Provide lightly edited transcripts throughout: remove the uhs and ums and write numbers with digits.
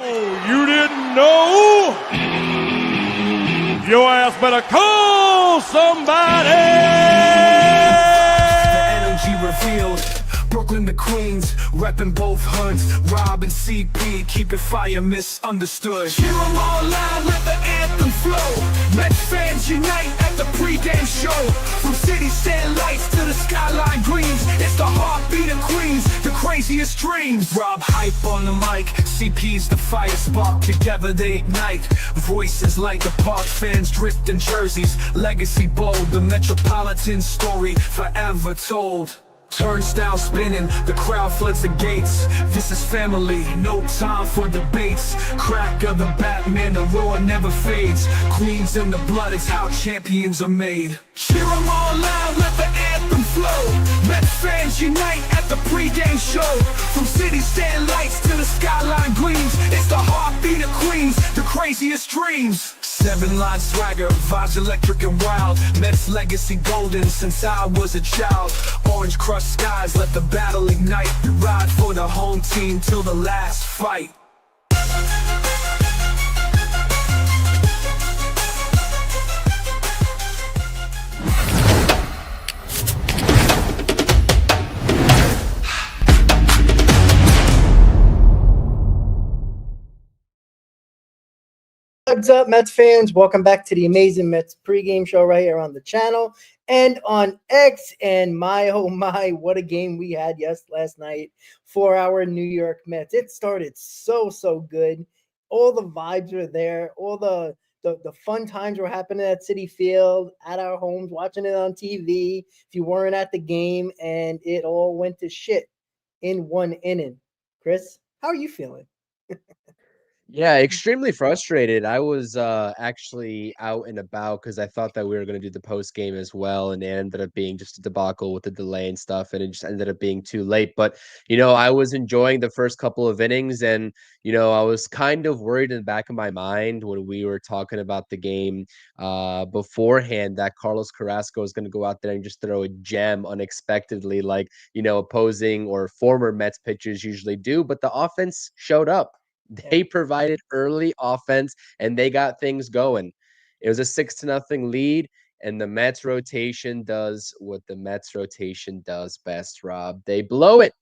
Oh, you didn't know? Your ass better call somebody! The energy revealed. Brooklyn to Queens, reppin' both hoods. Rob and CP, keep it fire, misunderstood. Hear 'em all loud, let the anthem flow. Mets fans unite at the pregame show. From city sand lights to the skyline greens, it's the heartbeat of Queens, the craziest dreams. Rob hype on the mic, CP's the fire spark. Together they ignite, voices like the park. Fans drift in jerseys, legacy bold. The Metropolitan story forever told. Turnstile spinning, the crowd floods the gates. This is family, no time for debates. Crack of the Batman, the roar never fades. Queens in the blood, it's how champions are made. Cheer 'em all loud, let the anthem flow. Mets fans unite at the pregame show. From city stand lights to the skyline gleams, it's the heartbeat of Queens, the craziest dreams. 7-line swagger, vibes electric and wild. Mets legacy golden since I was a child. Orange crushed skies, let the battle ignite. Ride for the home team till the last fight. What's up, Mets fans? Welcome back to the amazing Mets pregame show right here on the channel and on X. And my, oh my, what a game we had last night for our New York Mets. It started so good. All the vibes were there. All the fun times were happening at Citi Field, at our homes, watching it on TV if you weren't at the game, and it all went to shit in one inning. Chris, how are you feeling? Yeah, extremely frustrated. I was actually out and about because I thought that we were going to do the post game as well, and it ended up being just a debacle with the delay and stuff, and it just ended up being too late. But I was enjoying the first couple of innings, and I was kind of worried in the back of my mind when we were talking about the game beforehand that Carlos Carrasco was going to go out there and just throw a gem unexpectedly, like opposing or former Mets pitchers usually do. But the offense showed up. They provided early offense and they got things going. It was a 6-0 lead, and the Mets rotation does what the Mets rotation does best, Rob. They blow it.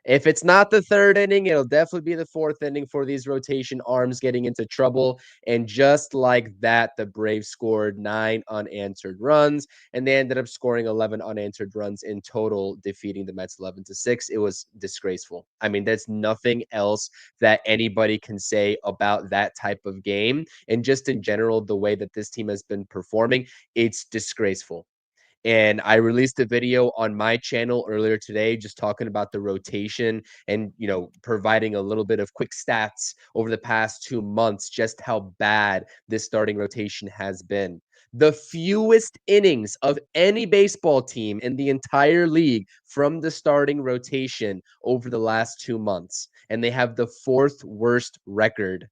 If it's not the third inning, it'll definitely be the fourth inning for these rotation arms getting into trouble. And just like that, the Braves scored 9 unanswered runs, and they ended up scoring 11 unanswered runs in total, defeating the Mets 11-6. It was disgraceful. I mean, there's nothing else that anybody can say about that type of game. And just in general, the way that this team has been performing, it's disgraceful. And I released a video on my channel earlier today just talking about the rotation and, providing a little bit of quick stats over the past 2 months, just how bad this starting rotation has been. The fewest innings of any baseball team in the entire league from the starting rotation over the last 2 months. And they have the 4th worst record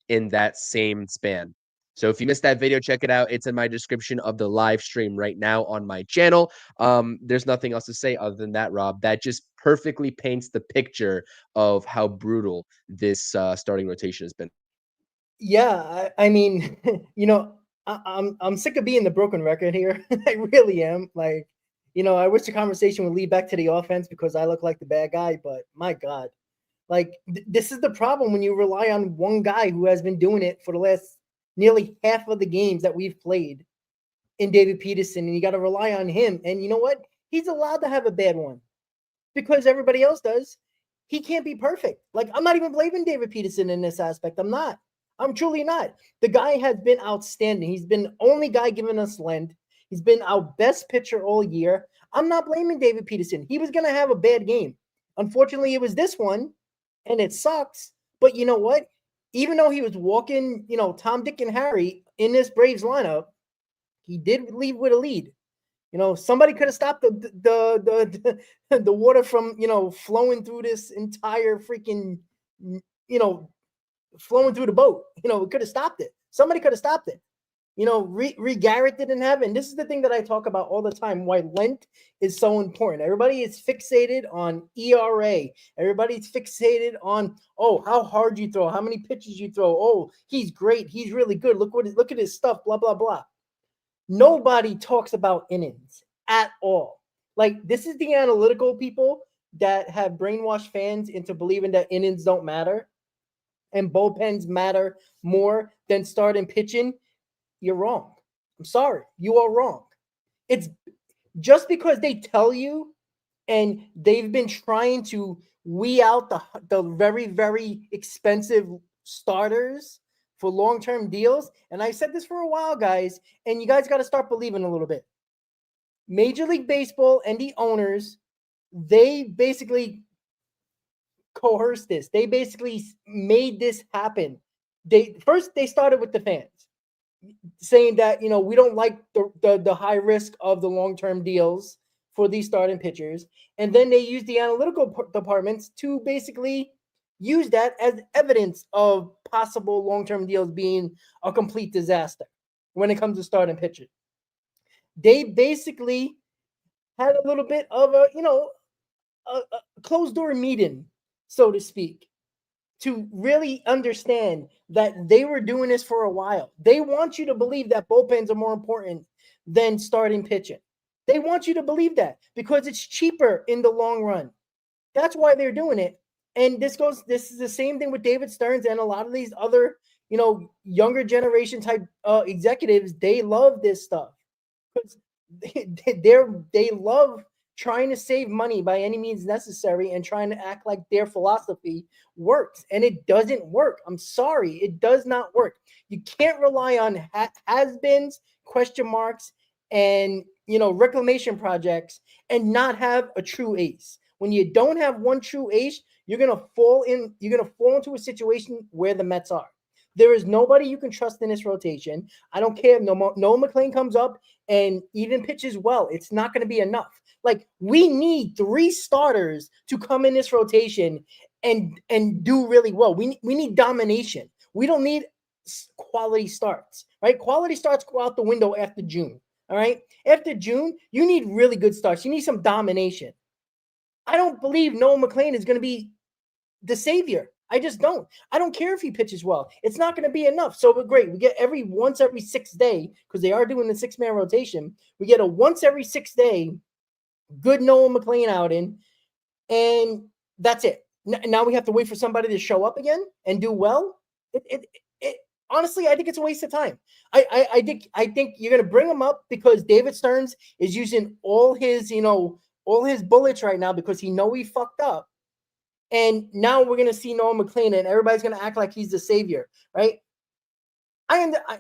in that same span. So if you missed that video, check it out. It's in my description of the live stream right now on my channel. There's nothing else to say other than that, Rob. That just perfectly paints the picture of how brutal this starting rotation has been. Yeah, I mean, I'm sick of being the broken record here. I really am. Like, I wish the conversation would lead back to the offense because I look like the bad guy, but my God, like this is the problem when you rely on one guy who has been doing it for the last nearly half of the games that we've played in David Peterson, and you got to rely on him. And you know what? He's allowed to have a bad one because everybody else does. He can't be perfect. Like, I'm not even blaming David Peterson in this aspect. I'm not. I'm truly not. The guy has been outstanding. He's been the only guy giving us length. He's been our best pitcher all year. I'm not blaming David Peterson. He was going to have a bad game. Unfortunately, it was this one, and it sucks. But you know what? Even though he was walking, Tom, Dick, and Harry in this Braves lineup, he did leave with a lead. Somebody could have stopped the water from, flowing through this entire freaking, flowing through the boat. It could have stopped it. Somebody could have stopped it. Garrett didn't have it. And this is the thing that I talk about all the time, why length is so important. Everybody is fixated on ERA. Everybody's fixated on, how hard you throw, how many pitches you throw. Oh, he's great. He's really good. Look at his stuff, blah, blah, blah. Nobody talks about innings at all. Like, this is the analytical people that have brainwashed fans into believing that innings don't matter and bullpens matter more than starting pitching. You're wrong. I'm sorry. You are wrong. It's just because they tell you, and they've been trying to weed out the very, very expensive starters for long-term deals. And I said this for a while, guys, and you guys got to start believing a little bit. Major League Baseball and the owners, they basically coerced this. They basically made this happen. They started with the fans, saying that, we don't like the high risk of the long-term deals for these starting pitchers. And then they used the analytical departments to basically use that as evidence of possible long-term deals being a complete disaster when it comes to starting pitchers. They basically had a little bit of a closed door meeting, so to speak, to really understand that they were doing this for a while. They want you to believe that bullpens are more important than starting pitching. They want you to believe that because it's cheaper in the long run. That's why they're doing it. And this is the same thing with David Stearns and a lot of these other, younger generation type executives. They love this stuff because they love trying to save money by any means necessary and trying to act like their philosophy works. And it doesn't work. I'm sorry. It does not work. You can't rely on has-beens, question marks, and, reclamation projects and not have a true ace. When you don't have one true ace, you're going to fall into a situation where the Mets are. There is nobody you can trust in this rotation. I don't care if Noah McLean comes up and even pitches well. It's not going to be enough. Like, we need 3 starters to come in this rotation and do really well. We need domination. We don't need quality starts, right? Quality starts go out the window after June, all right? After June, you need really good starts. You need some domination. I don't believe Noah McLean is going to be the savior. I just don't. I don't care if he pitches well. It's not going to be enough. So we're great. We get once every 6th day, because they are doing the 6-man rotation. We get a once every 6th day good Noah McLean outing, and that's it. Now we have to wait for somebody to show up again and do well. Honestly, I think it's a waste of time. I think you're going to bring him up because David Stearns is using all his bullets right now because he fucked up. And now we're going to see Noah McLean and everybody's going to act like he's the savior, right?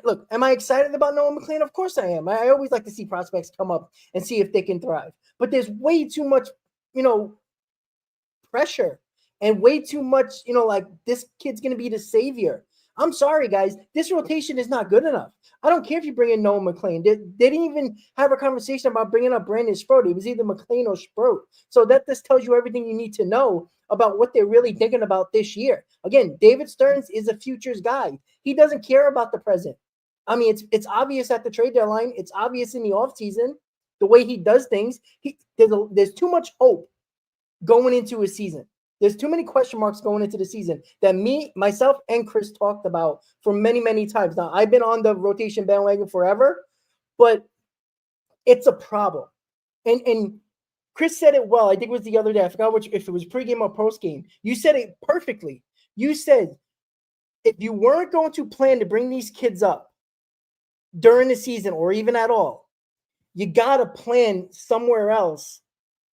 Look, am I excited about Noah McLean? Of course I am. I always like to see prospects come up and see if they can thrive. But there's way too much, pressure and way too much, like this kid's going to be the savior. I'm sorry, guys. This rotation is not good enough. I don't care if you bring in Noah McLean. They didn't even have a conversation about bringing up Brandon Sproat. It was either McLean or Sproat. So that just tells you everything you need to know about what they're really thinking about this year. Again, David Stearns is a futures guy. He doesn't care about the present. I mean, it's obvious at the trade deadline. It's obvious in the offseason, the way he does things. There's too much hope going into a season. There's too many question marks going into the season that myself, and Chris talked about for many, many times. Now, I've been on the rotation bandwagon forever, but it's a problem. And Chris said it well. I think it was the other day. I forgot if it was pregame or postgame. You said it perfectly. You said if you weren't going to plan to bring these kids up during the season or even at all, you got to plan somewhere else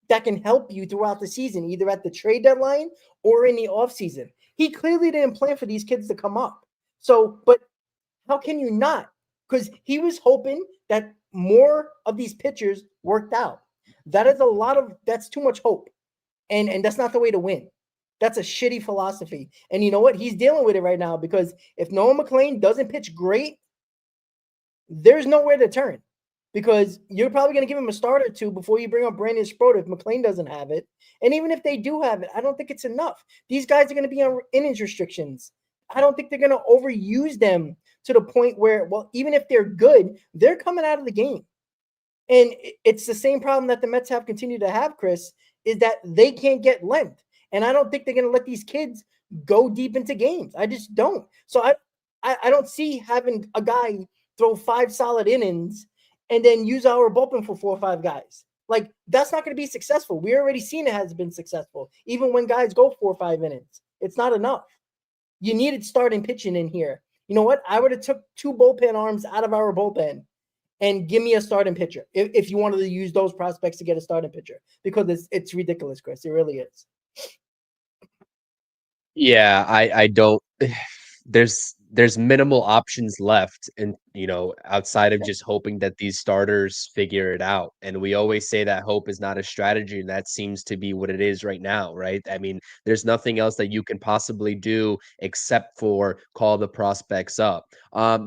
that can help you throughout the season, either at the trade deadline or in the offseason. He clearly didn't plan for these kids to come up. So, but how can you not? Because he was hoping that more of these pitchers worked out. That's too much hope. And that's not the way to win. That's a shitty philosophy. And you know what? He's dealing with it right now because if Noah McLean doesn't pitch great, there's nowhere to turn. Because you're probably going to give him a start or two before you bring up Brandon Sproat if McLean doesn't have it. And even if they do have it, I don't think it's enough. These guys are going to be on innings restrictions. I don't think they're going to overuse them to the point where, well, even if they're good, they're coming out of the game. And it's the same problem that the Mets have continued to have, Chris, is that they can't get length. And I don't think they're going to let these kids go deep into games. I just don't. So I don't see having a guy throw 5 solid innings and then use our bullpen for 4 or 5 guys. Like, that's not going to be successful. We already seen it has been successful. Even when guys go 4 or 5 innings, it's not enough. You needed starting pitching in here. You know what? I would have took 2 bullpen arms out of our bullpen and give me a starting pitcher if you wanted to use those prospects to get a starting pitcher, because it's ridiculous, Chris. It really is. Yeah, I don't. There's minimal options left, and outside of just hoping that these starters figure it out. And we always say that hope is not a strategy, and that seems to be what it is right now, right? I mean, there's nothing else that you can possibly do except for call the prospects up.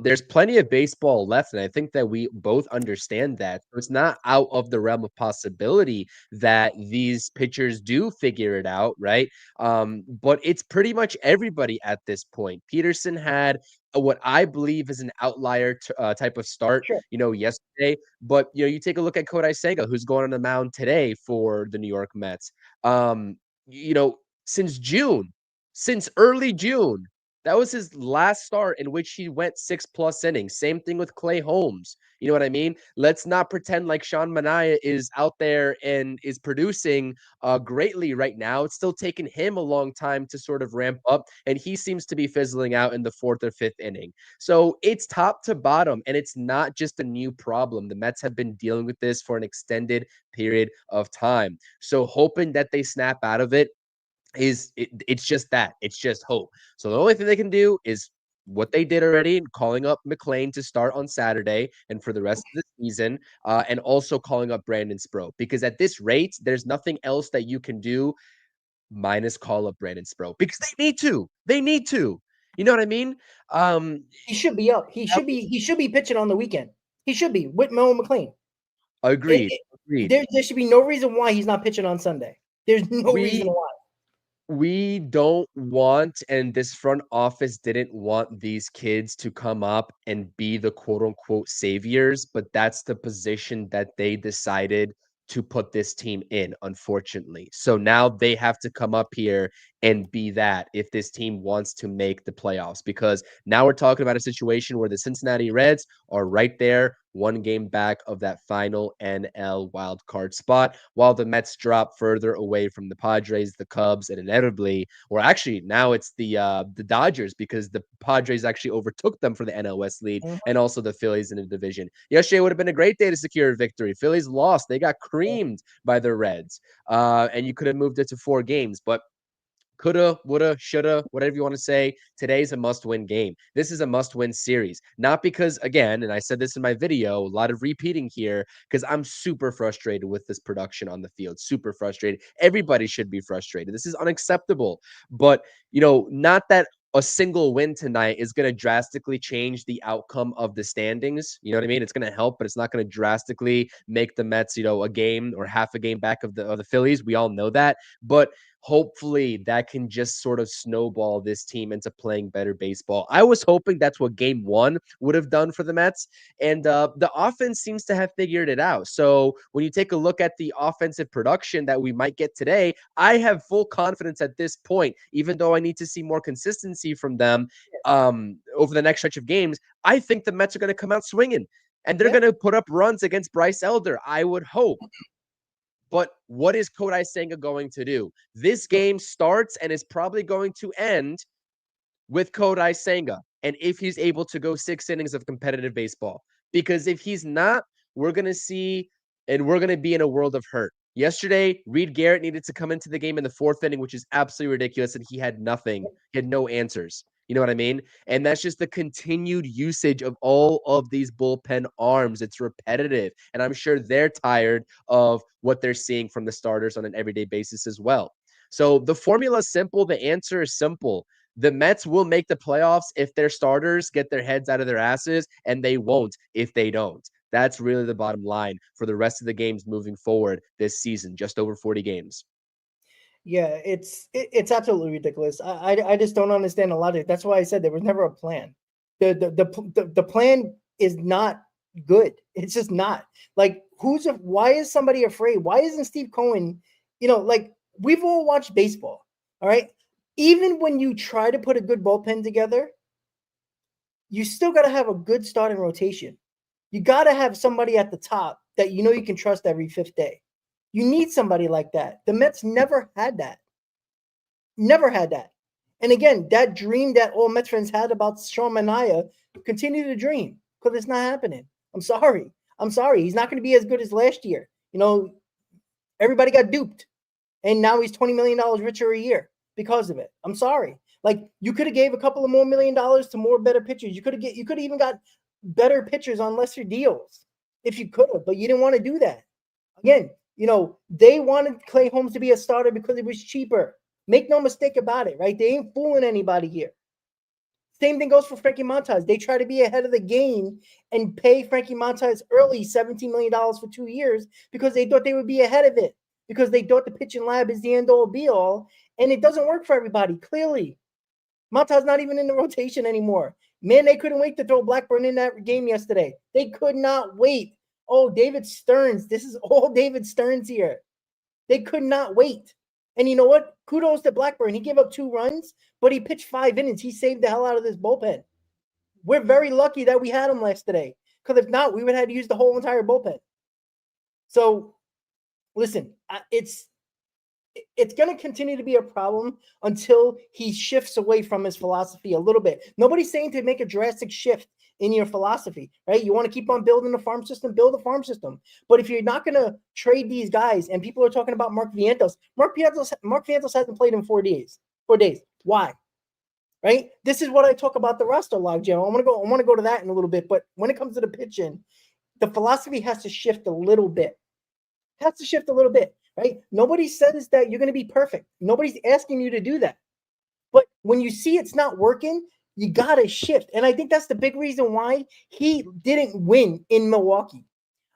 There's plenty of baseball left, and I think that we both understand that. So it's not out of the realm of possibility that these pitchers do figure it out, right? But it's pretty much everybody at this point. Peterson had what I believe is an outlier type of start, Sure. yesterday. But you take a look at Kodai Senga, who's going on the mound today for the New York Mets. Since June, since early June, that was his last start in which he went 6+ innings. Same thing with Clay Holmes. You know what I mean? Let's not pretend like Sean Manaea is out there and is producing greatly right now. It's still taking him a long time to sort of ramp up, and he seems to be fizzling out in the 4th or 5th inning. So it's top to bottom, and it's not just a new problem. The Mets have been dealing with this for an extended period of time. So hoping that they snap out of it it's just that. It's just hope. So the only thing they can do is what they did already, calling up McLean to start on Saturday and for the rest of the season, and also calling up Brandon Sproat, because at this rate, there's nothing else that you can do minus call up Brandon Sproat, because they need to. They need to. You know what I mean? He should be up. He should be pitching on the weekend. He should be with Mo McLean. Agreed. Agreed. There should be no reason why he's not pitching on Sunday. There's no reason why. We don't want, and this front office didn't want these kids to come up and be the quote unquote saviors, but that's the position that they decided to put this team in, unfortunately. So now they have to come up here and be that if this team wants to make the playoffs, because now we're talking about a situation where the Cincinnati Reds are right there, 1 game back of that final NL wild card spot, while the Mets drop further away from the Padres, the Cubs, and inevitably, or actually now it's the Dodgers, because the Padres actually overtook them for the NL West lead, and also the Phillies in the division. Yesterday would have been a great day to secure a victory. Phillies lost; they got creamed by the Reds, and you could have moved it to 4 games, but coulda, woulda, shoulda, whatever you want to say. Today's a must-win game. This is a must-win series. Not because, again, and I said this in my video, a lot of repeating here, because I'm super frustrated with this production on the field. Super frustrated. Everybody should be frustrated. This is unacceptable. But, not that a single win tonight is going to drastically change the outcome of the standings. You know what I mean? It's going to help, but it's not going to drastically make the Mets, a game or half a game back of the Phillies. We all know that. But hopefully that can just sort of snowball this team into playing better baseball. I was hoping that's what game 1 would have done for the Mets, and the offense seems to have figured it out. So when you take a look at the offensive production that we might get today, I have full confidence at this point, even though I need to see more consistency from them over the next stretch of games. I think the Mets are going to come out swinging, and they're going to put up runs against Bryce Elder, I would hope. But what is Kodai Senga going to do? This game starts and is probably going to end with Kodai Senga, and if he's able to go 6 innings of competitive baseball. Because if he's not, we're going to see, and we're going to be in a world of hurt. Yesterday, Reed Garrett needed to come into the game in the 4th inning, which is absolutely ridiculous, and he had nothing. He had no answers. You know what I mean? And that's just the continued usage of all of these bullpen arms. It's repetitive. And I'm sure they're tired of what they're seeing from the starters on an everyday basis as well. So the formula is simple. The answer is simple. The Mets will make the playoffs if their starters get their heads out of their asses, and they won't if they don't. That's really the bottom line for the rest of the games moving forward this season, just over 40 games. Yeah, it's absolutely ridiculous. I just don't understand a lot of it. That's why I said there was never a plan. The plan is not good. It's just not. Like, why is somebody afraid? Why isn't Steve Cohen, like, we've all watched baseball, all right? Even when you try to put a good bullpen together, you still got to have a good starting rotation. You got to have somebody at the top that you can trust every fifth day. You need somebody like that. The Mets never had that. Never had that. And again, that dream that all Mets fans had about Sean Manaea, continue to dream, because it's not happening. I'm sorry. He's not going to be as good as last year. Everybody got duped. And now he's $20 million richer a year because of it. I'm sorry. Like, you could have gave a couple of more $1 million to more better pitchers. You could have even got better pitchers on lesser deals if you could have, but you didn't want to do that. Again, they wanted Clay Holmes to be a starter because it was cheaper. Make no mistake about it, right? They ain't fooling anybody here. Same thing goes for Frankie Montas. They try to be ahead of the game and pay Frankie Montas early $17 million for 2 years because they thought they would be ahead of it, because they thought the pitching lab is the end-all be-all, and it doesn't work for everybody, clearly. Montas not even in the rotation anymore. Man, they couldn't wait to throw Blackburn in that game yesterday. They could not wait. Oh, David Stearns. This is all David Stearns here. They could not wait. And you know what? Kudos to Blackburn. He gave up 2 runs, but he pitched 5 innings. He saved the hell out of this bullpen. We're very lucky that we had him yesterday, because if not, we would have had to use the whole entire bullpen. So, listen, it's going to continue to be a problem until he shifts away from his philosophy a little bit. Nobody's saying to make a drastic shift in your philosophy, right? You want to keep on building the farm system, build the farm system. But if you're not going to trade these guys, and people are talking about Mark Vientos hasn't played in 4 days. 4 days. Why? Right? This is what I talk about the roster log, Jim. I want to go to that in a little bit. But when it comes to the pitching, the philosophy has to shift a little bit. Right? Nobody says that you're going to be perfect. Nobody's asking you to do that. But when you see it's not working, you got to shift. And I think that's the big reason why he didn't win in Milwaukee.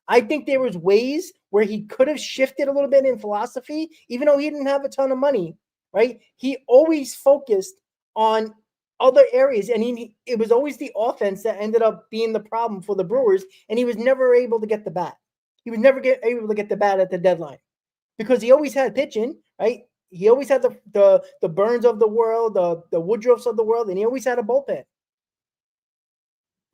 I think there was ways where he could have shifted a little bit in philosophy, even though he didn't have a ton of money, right? He always focused on other areas, and it was always the offense that ended up being the problem for the Brewers, and he was never able to get the bat. He was never able to get the bat at the deadline, because he always had pitching, right? He always had the Burns of the world, the Woodruffs of the world, and he always had a bullpen.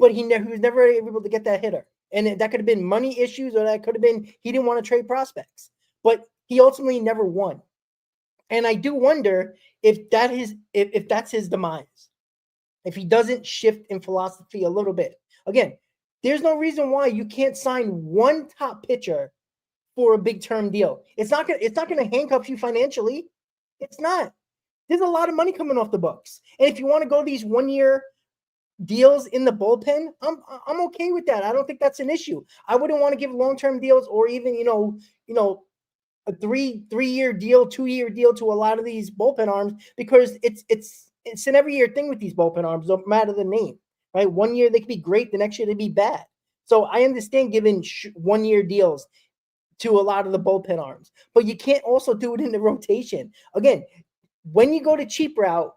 But he was never able to get that hitter. And that could have been money issues, or that could have been he didn't want to trade prospects. But he ultimately never won. And I do wonder if that's his demise, if he doesn't shift in philosophy a little bit. Again, there's no reason why you can't sign one top pitcher for a big term deal. It's not gonna handcuff you financially. It's not. There's a lot of money coming off the books. And if you want to go these 1 year deals in the bullpen, I'm okay with that. I don't think that's an issue. I wouldn't want to give long-term deals, or even, a 3-year deal, 2-year deal to a lot of these bullpen arms, because it's an every year thing with these bullpen arms, no matter the name, right? 1 year they could be great, the next year they'd be bad. So I understand giving 1 year deals to a lot of the bullpen arms, but you can't also do it in the rotation. Again, when you go to cheap route,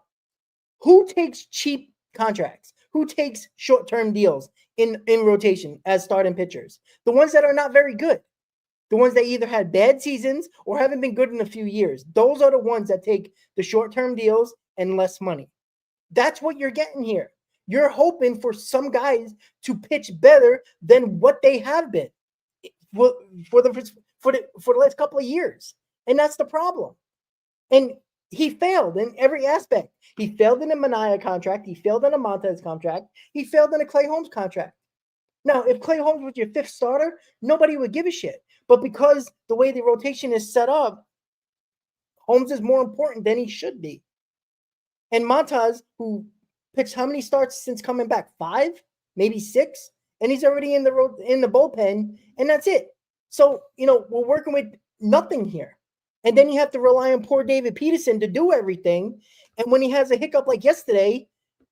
who takes cheap contracts? Who takes short-term deals in rotation as starting pitchers? The ones that are not very good. The ones that either had bad seasons or haven't been good in a few years. Those are the ones that take the short-term deals and less money. That's what you're getting here. You're hoping for some guys to pitch better than what they have been for the last couple of years. And that's the problem. And he failed in every aspect. He failed in a Manaea contract. He failed in a Montes contract. He failed in a Clay Holmes contract. Now, if Clay Holmes was your 5th starter, nobody would give a shit. But because the way the rotation is set up, Holmes is more important than he should be. And Montes, who pitched how many starts since coming back? 5, maybe 6, and he's already in the bullpen, and that's it. So, we're working with nothing here. And then you have to rely on poor David Peterson to do everything. And when he has a hiccup like yesterday,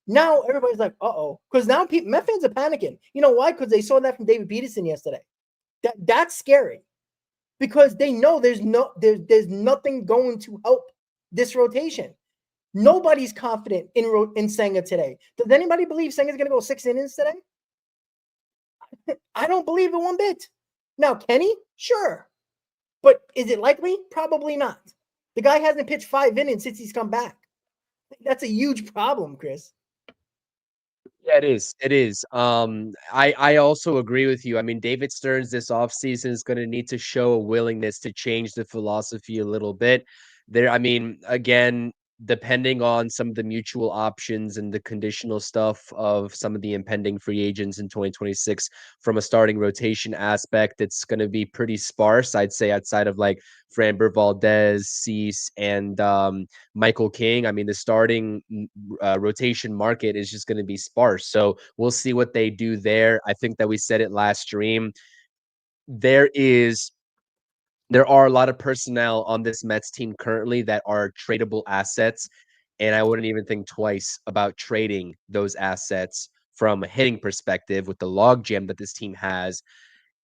now everybody's like, uh-oh. Because now Met fans are panicking. You know why? Because they saw that from David Peterson yesterday. That's scary. Because they know there's nothing going to help this rotation. Nobody's confident in Senga today. Does anybody believe Senga's going to go 6 innings today? I don't believe it one bit. Now, Kenny, sure. But is it likely? Probably not. The guy hasn't pitched 5 innings since he's come back. That's a huge problem, Chris. Yeah, it is. It is. I also agree with you. I mean, David Stearns this offseason is going to need to show a willingness to change the philosophy a little bit. I mean, again, depending on some of the mutual options and the conditional stuff of some of the impending free agents in 2026 from a starting rotation aspect, it's going to be pretty sparse, I'd say, outside of like Framber Valdez, Cease, and Michael King. I mean, the starting rotation market is just going to be sparse. So we'll see what they do there. I think that we said it last stream. There are a lot of personnel on this Mets team currently that are tradable assets, and I wouldn't even think twice about trading those assets from a hitting perspective with the logjam that this team has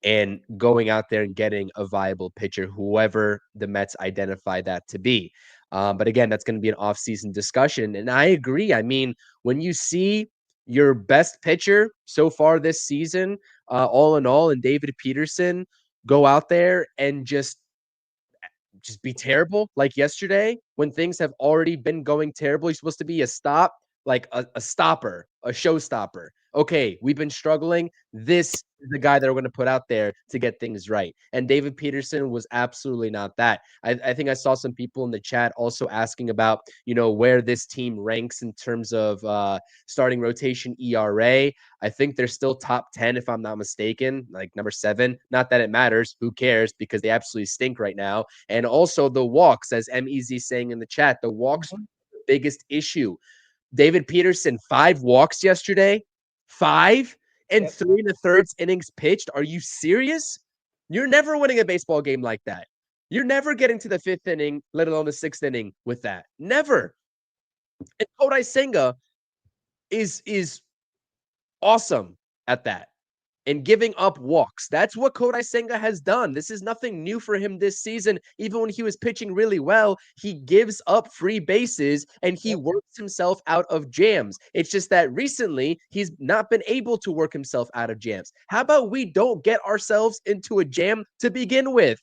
and going out there and getting a viable pitcher, whoever the Mets identify that to be. But again, that's going to be an offseason discussion. And I agree. I mean, when you see your best pitcher so far this season, all in all, and David Peterson go out there and just be terrible like yesterday when things have already been going terrible. He's supposed to be a stopper, a showstopper. Okay, we've been struggling. This is the guy that we're going to put out there to get things right. And David Peterson was absolutely not that. I think I saw some people in the chat also asking about, where this team ranks in terms of starting rotation ERA. I think they're still top 10, if I'm not mistaken, like number 7. Not that it matters. Who cares? Because they absolutely stink right now. And also the walks, as MEZ saying in the chat, the walks are the biggest issue. David Peterson, 5 walks yesterday. 5 and 3 1/3 innings pitched. Are you serious? You're never winning a baseball game like that. You're never getting to the 5th inning, let alone the 6th inning with that. Never. And Kodai Senga is awesome at that and giving up walks. That's what Kodai Senga has done. This is nothing new for him this season. Even when he was pitching really well, he gives up free bases and he works himself out of jams. It's just that recently he's not been able to work himself out of jams. How about we don't get ourselves into a jam to begin with?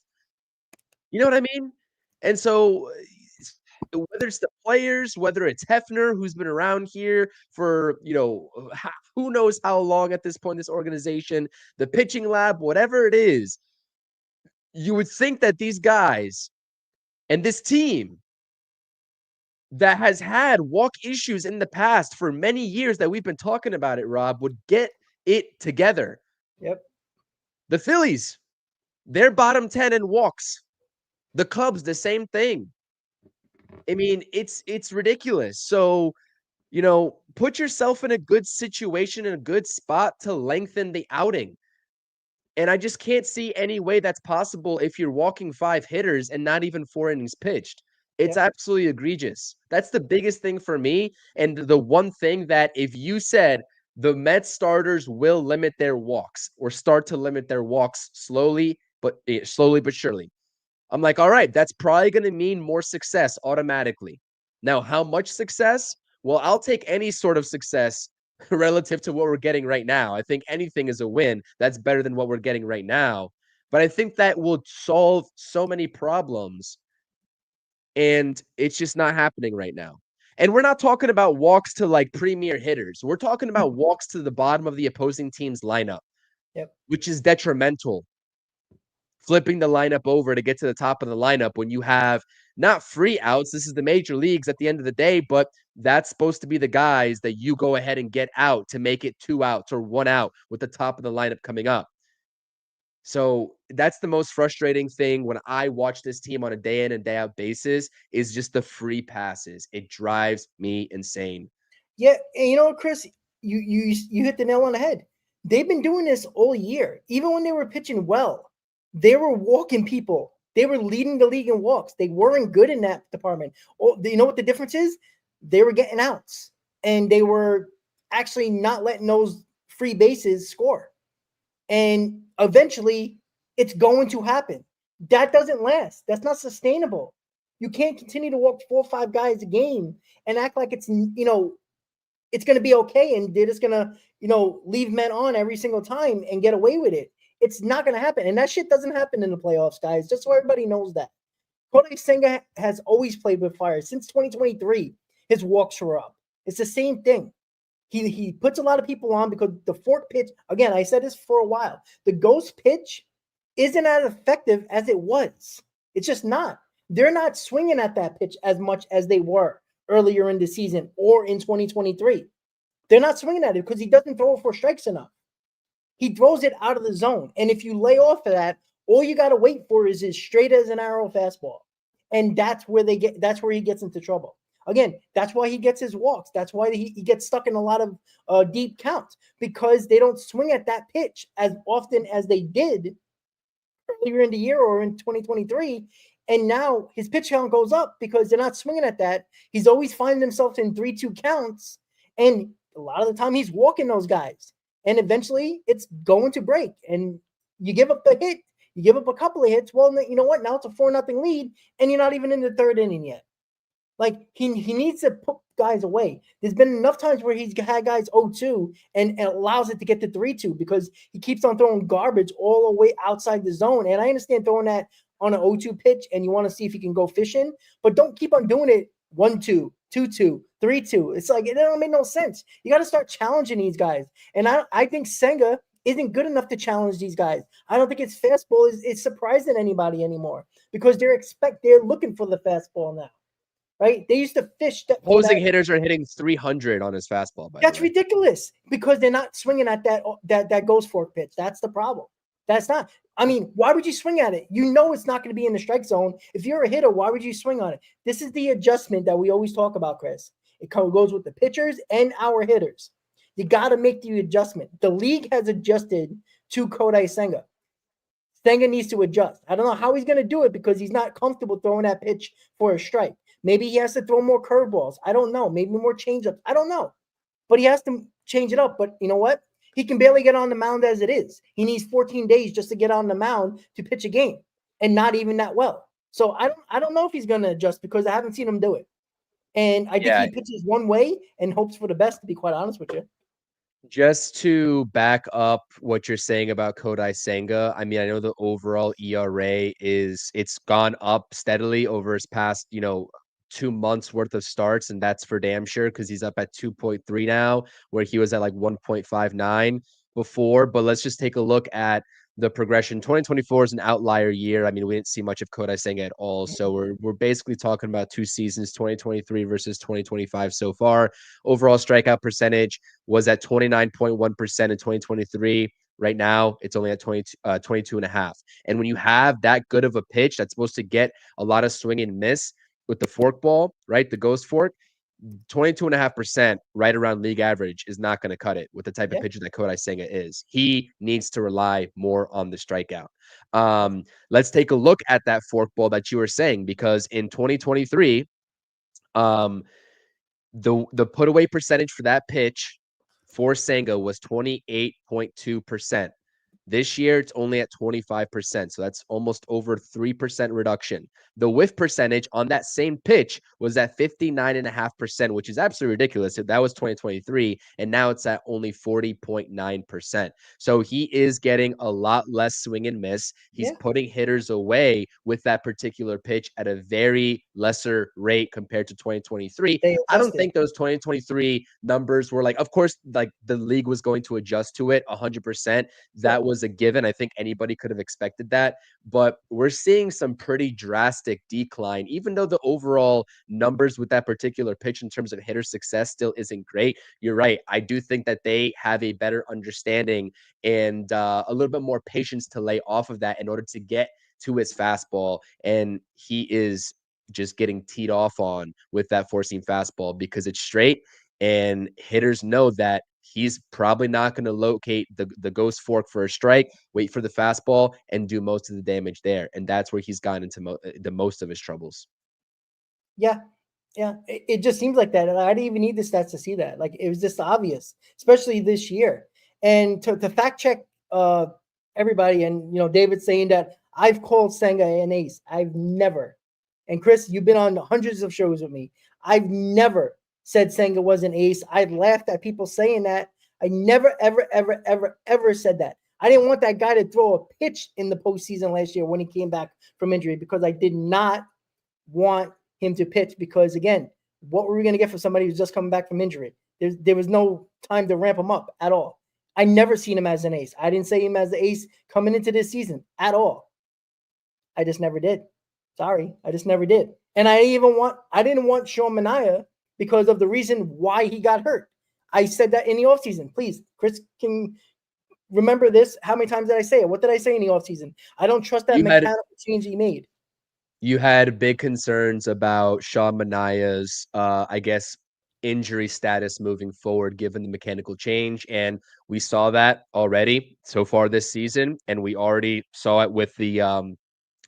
You know what I mean? And so whether it's the players, whether it's Hefner, who's been around here for, who knows how long at this point in this organization, the pitching lab, whatever it is, you would think that these guys and this team that has had walk issues in the past for many years that we've been talking about it, Rob, would get it together. Yep. The Phillies, they're bottom 10 in walks. The Cubs, the same thing. I mean, it's ridiculous. So, put yourself in a good situation, in a good spot to lengthen the outing. And I just can't see any way that's possible if you're walking 5 hitters and not even 4 innings pitched. It's absolutely egregious. That's the biggest thing for me. And the one thing that if you said the Mets starters will limit their walks or start to limit their walks slowly but surely, I'm like, all right, that's probably going to mean more success automatically. Now, how much success? Well, I'll take any sort of success relative to what we're getting right now. I think anything is a win. That's better than what we're getting right now. But I think that will solve so many problems. And it's just not happening right now. And we're not talking about walks to like premier hitters. We're talking about walks to the bottom of the opposing team's lineup, which is detrimental. Flipping the lineup over to get to the top of the lineup when you have not free outs. This is the major leagues at the end of the day, but that's supposed to be the guys that you go ahead and get out to make it 2 outs or 1 out with the top of the lineup coming up. So that's the most frustrating thing when I watch this team on a day in and day out basis is just the free passes. It drives me insane. Yeah, and Chris, you hit the nail on the head. They've been doing this all year. Even when they were pitching well, they were walking people. They were leading the league in walks. They weren't good in that department. Oh, you know what the difference is? They were getting outs, and they were actually not letting those free bases score. And eventually, it's going to happen. That doesn't last. That's not sustainable. You can't continue to walk 4 or 5 guys a game and act like it's, it's going to be okay and they're just going to, leave men on every single time and get away with it. It's not going to happen. And that shit doesn't happen in the playoffs, guys, just so everybody knows that. Kodai Senga has always played with fire. Since 2023, his walks were up. It's the same thing. He puts a lot of people on because the fork pitch, again, I said this for a while, the ghost pitch isn't as effective as it was. It's just not. They're not swinging at that pitch as much as they were earlier in the season or in 2023. They're not swinging at it because he doesn't throw for strikes enough. He throws it out of the zone. And if you lay off of that, all you got to wait for is as straight as an arrow fastball. And that's where he gets into trouble. Again, that's why he gets his walks. That's why he gets stuck in a lot of deep counts, because they don't swing at that pitch as often as they did earlier in the year or in 2023. And now his pitch count goes up because they're not swinging at that. He's always finding himself in 3-2 counts. And a lot of the time he's walking those guys. And eventually it's going to break. And you give up the hit, you give up a couple of hits. Well, you know what? Now it's a 4-0 lead, and you're not even in the third inning yet. Like, he needs to put guys away. There's been enough times where he's had guys 0-2 and allows it to get to 3-2 because he keeps on throwing garbage all the way outside the zone. And I understand throwing that on an 0-2 pitch and you want to see if he can go fishing, but don't keep on doing it 1-2, 2-2, 3-2. It's like, it don't make no sense. You got to start challenging these guys. And I think Senga isn't good enough to challenge these guys. I don't think his fastball is surprising anybody anymore because they're looking for the fastball now. Right? They used to fish. Opposing hitters are hitting 300 on his fastball. That's ridiculous because they're not swinging at that ghost fork pitch. That's the problem. That's not. I mean, why would you swing at it? You know it's not going to be in the strike zone. If you're a hitter, why would you swing on it? This is the adjustment that we always talk about, Chris. It goes with the pitchers and our hitters. You got to make the adjustment. The league has adjusted to Kodai Senga. Senga needs to adjust. I don't know how he's going to do it because he's not comfortable throwing that pitch for a strike. Maybe he has to throw more curveballs. I don't know. Maybe more changeups. I don't know. But he has to change it up. But you know what? He can barely get on the mound as it is. He needs 14 days just to get on the mound to pitch a game, and not even that well. So I don't know if he's going to adjust because I haven't seen him do it. And I think he pitches one way and hopes for the best, to be quite honest with you. Just to back up what you're saying about Kodai Senga, I mean, I know the overall ERA it's gone up steadily over his past, 2 months worth of starts, and that's for damn sure because he's up at 2.3 now, where he was at like 1.59 before. But let's just take a look at the progression. 2024 is an outlier year. I mean, we didn't see much of Kodai Senga at all. So we're basically talking about 2 seasons, 2023 versus 2025 so far. Overall strikeout percentage was at 29.1% in 2023. Right now, it's only at 22.5. And when you have that good of a pitch that's supposed to get a lot of swing and miss with the fork ball, right, the ghost fork, 22.5% right around league average is not going to cut it with the type of pitcher that Kodai Senga is. He needs to rely more on the strikeout. Let's take a look at that fork ball that you were saying, because in 2023, the put away percentage for that pitch for Senga was 28.2%. This year, it's only at 25%. So that's almost over 3% reduction. The whiff percentage on that same pitch was at 59.5%, which is absolutely ridiculous. That was 2023, and now it's at only 40.9%. So he is getting a lot less swing and miss. He's putting hitters away with that particular pitch at a very lesser rate compared to 2023. I don't think those 2023 numbers were like, of course, like the league was going to adjust to it 100%. That was a given. I think anybody could have expected that, but we're seeing some pretty drastic decline, even though the overall numbers with that particular pitch in terms of hitter success still isn't great. You're right. I do think that they have a better understanding and a little bit more patience to lay off of that in order to get to his fastball. And he is just getting teed off on with that four-seam fastball because it's straight, and hitters know that he's probably not going to locate the ghost fork for a strike, wait for the fastball, and do most of the damage there. And that's where he's gotten into the most of his troubles. Yeah. It just seems like that. And I didn't even need the stats to see that. Like, it was just obvious, especially this year. And to fact check everybody, and, David's saying that I've called Senga an ace. I've never And Chris, you've been on hundreds of shows with me. I've never said Senga was an ace. I laughed at people saying that. I never, ever, ever, ever, ever said that. I didn't want that guy to throw a pitch in the postseason last year when he came back from injury because I did not want him to pitch because, again, what were we going to get for somebody who's just coming back from injury? There was no time to ramp him up at all. I never seen him as an ace. I didn't say him as the ace coming into this season at all. I just never did. Sorry, I just never did. And I didn't want Sean Manaea because of the reason why he got hurt. I said that in the offseason. Please, Chris can remember this. How many times did I say it? What did I say in the offseason? I don't trust that mechanical change he made. You had big concerns about Sean Manaea's, I guess, injury status moving forward, given the mechanical change. And we saw that already so far this season. And we already saw it with the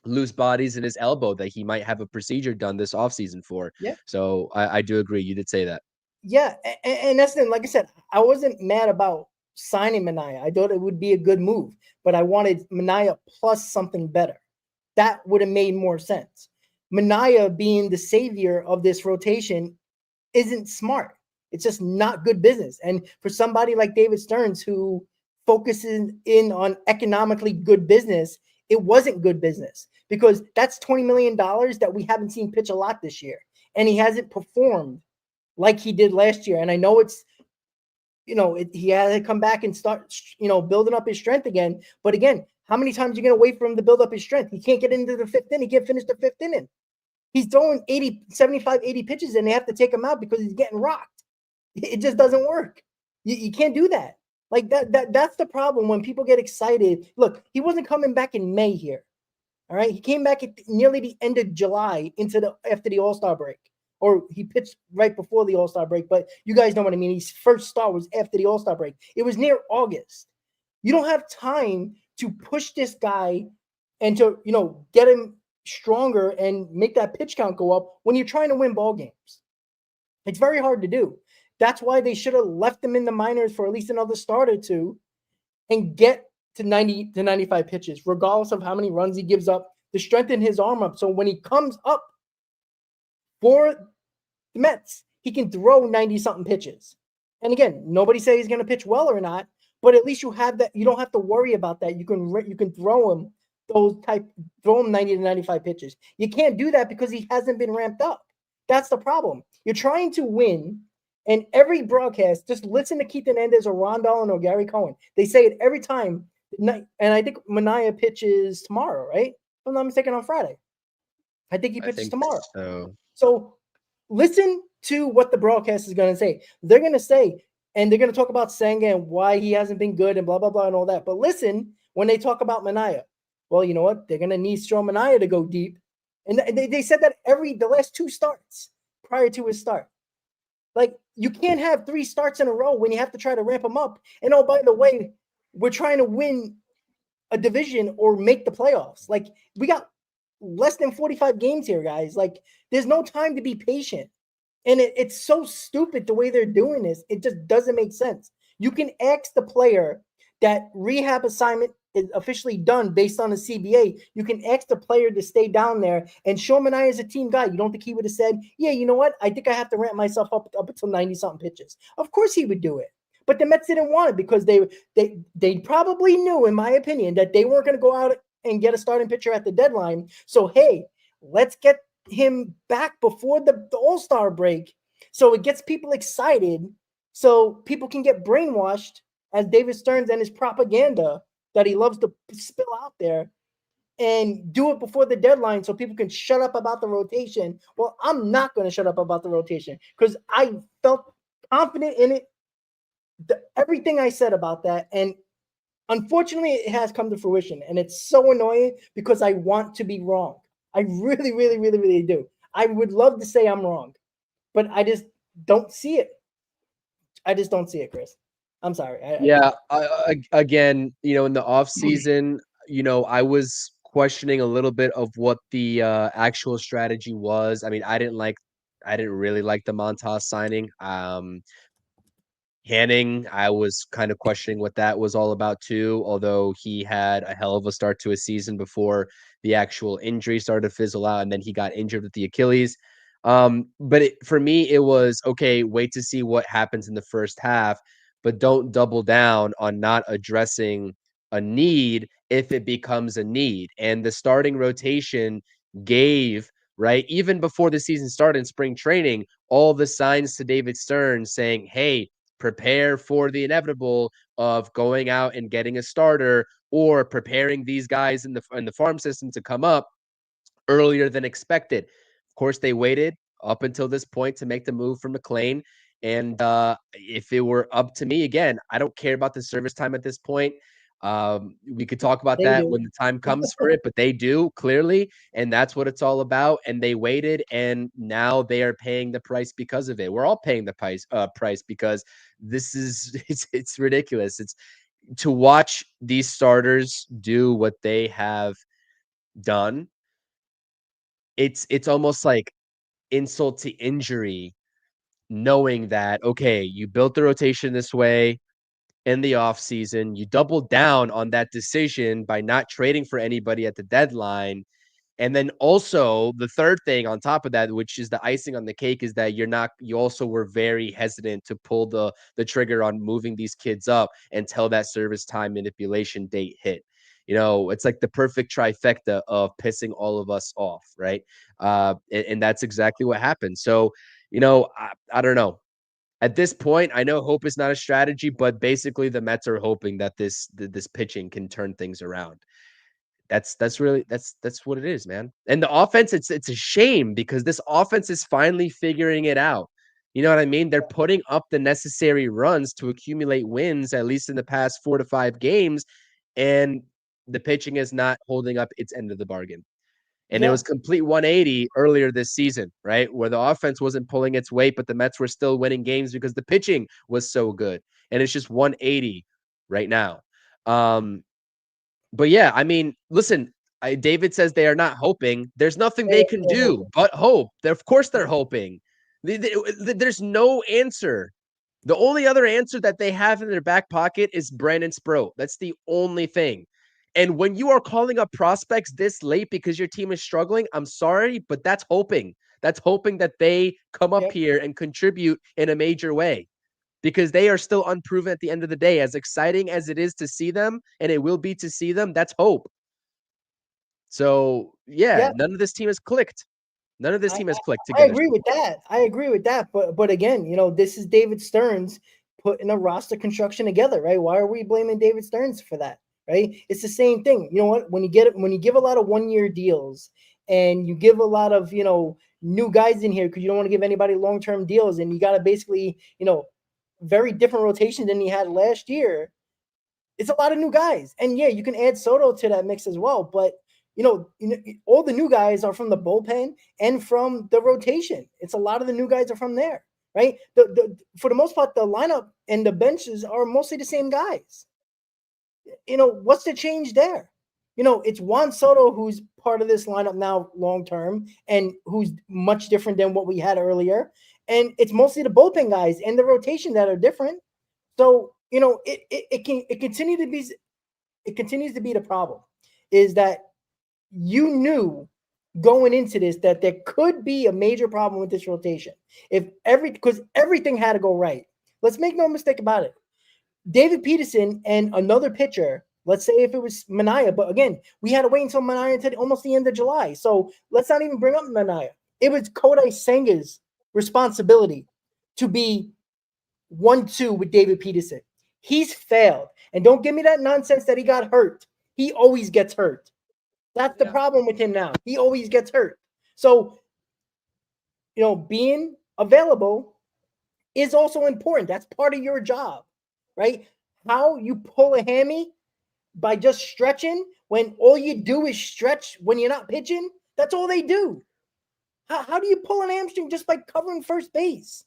loose bodies in his elbow that he might have a procedure done this offseason for. Yeah. So I do agree. You did say that. Yeah. And that's the, like I said, I wasn't mad about signing Manaea. I thought it would be a good move, but I wanted Manaea plus something better. That would have made more sense. Manaea being the savior of this rotation isn't smart. It's just not good business. And for somebody like David Stearns, who focuses in on economically good business, it wasn't good business because that's $20 million that we haven't seen pitch a lot this year. And he hasn't performed like he did last year. And I know it's, he had to come back and start, building up his strength again. But again, how many times are you going to wait for him to build up his strength? He can't get into the fifth inning. He can't finish the fifth inning. He's throwing 75, 80 pitches, and they have to take him out because he's getting rocked. It just doesn't work. You can't do that. Like that's the problem when people get excited. Look, he wasn't coming back in May here. All right. He came back at nearly the end of July after the All-Star break. Or he pitched right before the All-Star break. But you guys know what I mean. His first start was after the All-Star break. It was near August. You don't have time to push this guy and to, get him stronger and make that pitch count go up when you're trying to win ball games. It's very hard to do. That's why they should have left him in the minors for at least another start or two and get to 90 to 95 pitches, regardless of how many runs he gives up, to strengthen his arm up. So when he comes up for the Mets, he can throw 90-something pitches. And again, nobody says he's going to pitch well or not, but at least you have that. You don't have to worry about that. You can throw him throw him 90 to 95 pitches. You can't do that because he hasn't been ramped up. That's the problem. You're trying to win, and every broadcast, just listen to Keith Hernandez or Ron Darling or Gary Cohen. They say it every time. And I think Manaea pitches tomorrow, right? If I'm not mistaken, on Friday. I think he pitches tomorrow. So listen to what the broadcast is going to say. They're going to say, and they're going to talk about Senga and why he hasn't been good and blah, blah, blah, and all that. But listen when they talk about Manaea. Well, you know what? They're going to need Sean Manaea to go deep. And they said that the last two starts prior to his start. Like, you can't have 3 starts in a row when you have to try to ramp him up. And oh, by the way, we're trying to win a division or make the playoffs. Like, we got less than 45 games here, guys. Like, there's no time to be patient. And it's so stupid the way they're doing this. It just doesn't make sense. You can ask the player that rehab assignment is officially done based on the CBA. You can ask the player to stay down there. And Sean Manaea is a team guy. You don't think he would have said, yeah, you know what? I think I have to ramp myself up until 90-something pitches. Of course he would do it. But the Mets didn't want it because they probably knew, in my opinion, that they weren't going to go out and get a starting pitcher at the deadline. So, hey, let's get him back before the All-Star break so it gets people excited so people can get brainwashed as David Stearns and his propaganda that he loves to spill out there, and do it before the deadline so people can shut up about the rotation. Well, I'm not going to shut up about the rotation because I felt confident in it, everything I said about that, and unfortunately it has come to fruition, and it's so annoying because I want to be wrong. I really, really, really, really do. I would love to say I'm wrong, but I just don't see it. I just don't see it, Chris. I'm sorry. Again, in the off season, I was questioning a little bit of what the actual strategy was. I mean, I didn't really like the Montas signing. Hanning, I was kind of questioning what that was all about too, although he had a hell of a start to a season before the actual injury started to fizzle out, and then he got injured with the Achilles. But for me, it was, okay, wait to see what happens in the first half, but don't double down on not addressing a need if it becomes a need. And the starting rotation gave, right, even before the season started in spring training, all the signs to David Stern saying, hey, prepare for the inevitable of going out and getting a starter or preparing these guys in the farm system to come up earlier than expected. Of course, they waited up until this point to make the move for McLean. And if it were up to me, again, I don't care about the service time at this point. We could talk about They that do. when the time comes for it, but they do clearly, and that's what it's all about. And they waited, and now they are paying the price because of it. We're all paying the price because this is it's ridiculous. It's to watch these starters do what they have done. It's almost like insult to injury, knowing that, okay, you built the rotation this way in the offseason. You doubled down on that decision by not trading for anybody at the deadline. And then also the third thing on top of that, which is the icing on the cake, is that you also were very hesitant to pull the trigger on moving these kids up until that service time manipulation date hit. It's like the perfect trifecta of pissing all of us off, right? And that's exactly what happened. So, I don't know. At this point, I know hope is not a strategy, but basically the Mets are hoping that this pitching can turn things around. That's what it is, man. And the offense, it's a shame because this offense is finally figuring it out. You know what I mean? They're putting up the necessary runs to accumulate wins, at least in the past 4 to 5 games, and the pitching is not holding up its end of the bargain. And it was complete 180 earlier this season, right? Where the offense wasn't pulling its weight, but the Mets were still winning games because the pitching was so good. And it's just 180 right now. But yeah, I mean, listen, David says they are not hoping. There's nothing they can do but hope. Of course they're hoping. There's no answer. The only other answer that they have in their back pocket is Brandon Sproat. That's the only thing. And when you are calling up prospects this late because your team is struggling, I'm sorry, but that's hoping. That's hoping that they come up here and contribute in a major way, because they are still unproven at the end of the day. As exciting as it is to see them, and it will be to see them, that's hope. So, none of this team has clicked. None of this team has clicked I together. agree with that. But again, this is David Stearns putting a roster construction together, right? Why are we blaming David Stearns for that? Right? It's the same thing. You know what? When you give a lot of 1-year deals and you give a lot of, new guys in here because you don't want to give anybody long-term deals, and you got to basically, very different rotation than you had last year. It's a lot of new guys. And you can add Soto to that mix as well. But, all the new guys are from the bullpen and from the rotation. It's a lot of the new guys are from there, right? For the most part, the lineup and the benches are mostly the same guys. What's the change there? It's Juan Soto who's part of this lineup now long-term and who's much different than what we had earlier. And it's mostly the bullpen guys and the rotation that are different. So, it continues to be the problem, is that you knew going into this that there could be a major problem with this rotation. Because everything had to go right. Let's make no mistake about it. David Peterson and another pitcher, let's say if it was Mania, but again, we had to wait until Mania until almost the end of July. So let's not even bring up Mania. It was Kodai Senga's responsibility to be 1-2 with David Peterson. He's failed. And don't give me that nonsense that he got hurt. He always gets hurt. That's the problem with him now. He always gets hurt. So, being available is also important. That's part of your job, right? How you pull a hammy by just stretching when all you do is stretch when you're not pitching? That's all they do. How do you pull an hamstring just by covering first base?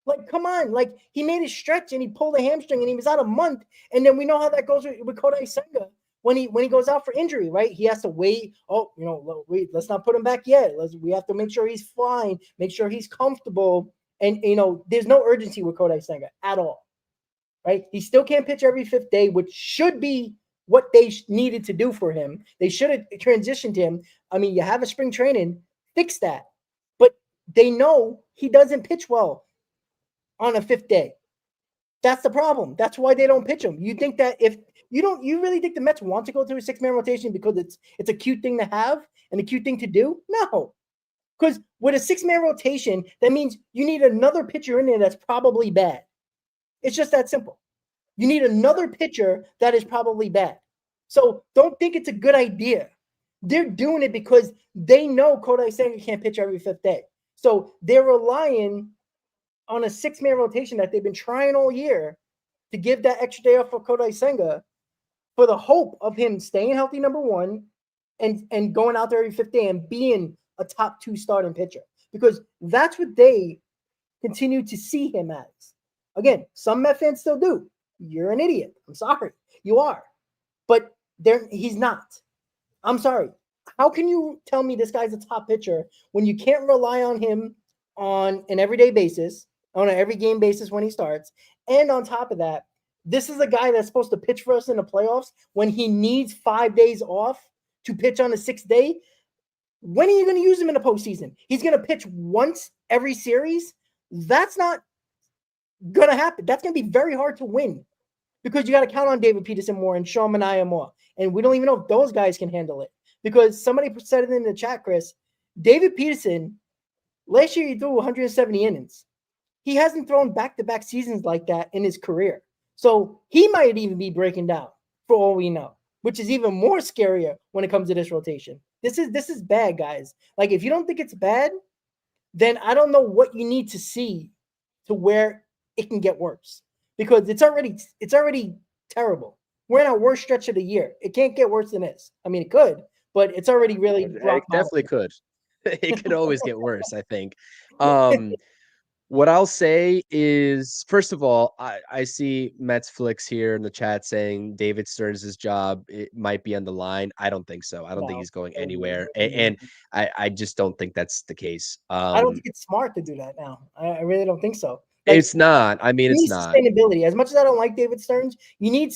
Like, come on. Like, he made a stretch and he pulled a hamstring and he was out a month. And then we know how that goes with Kodai Senga when he goes out for injury, right? He has to wait. Oh, let's not put him back yet. We have to make sure he's fine, make sure he's comfortable. And, there's no urgency with Kodai Senga at all. right? He still can't pitch every 5th day, which should be what they needed to do for him. They should have transitioned him. I mean, you have a spring training, fix that. But they know he doesn't pitch well on a 5th day. That's the problem. That's why they don't pitch him. You think that if you really think the Mets want to go through a 6-man rotation because it's a cute thing to have and a cute thing to do? No. Because with a 6-man rotation, that means you need another pitcher in there that's probably bad. It's just that simple. You need another pitcher that is probably bad. So don't think it's a good idea. They're doing it because they know Kodai Senga can't pitch every 5th day. So they're relying on a 6-man rotation that they've been trying all year to give that extra day off for Kodai Senga for the hope of him staying healthy, number one, and going out there every 5th day and being a top 2 starting pitcher. Because that's what they continue to see him as. Again, some Met fans still do. You're an idiot. I'm sorry. You are. But he's not. I'm sorry. How can you tell me this guy's a top pitcher when you can't rely on him on an everyday basis, on an every game basis when he starts? And on top of that, this is a guy that's supposed to pitch for us in the playoffs when he needs 5 days off to pitch on the 6th day. When are you going to use him in the postseason? He's going to pitch once every series. That's not going to happen. That's going to be very hard to win because you got to count on David Peterson more and Sean Manaea more. And we don't even know if those guys can handle it because somebody said it in the chat, Chris. David Peterson, last year he threw 170 innings. He hasn't thrown back-to-back seasons like that in his career. So he might even be breaking down for all we know, which is even more scarier when it comes to this rotation. This is bad, guys. Like, if you don't think it's bad, then I don't know what you need to see to where it can get worse because it's already terrible. We're in our worst stretch of the year. It can't get worse than this. I mean, it could, but it's already really It definitely could. It could always get worse, I think. What I'll say is, first of all, I see Mets Flicks here in the chat saying David Stearns' job it might be on the line. I don't think so. I don't think he's going anywhere. And I just don't think that's the case. I don't think it's smart to do that now. I really don't think so. Like, it's not. I mean, it's not. Sustainability. As much as I don't like David Stearns, you need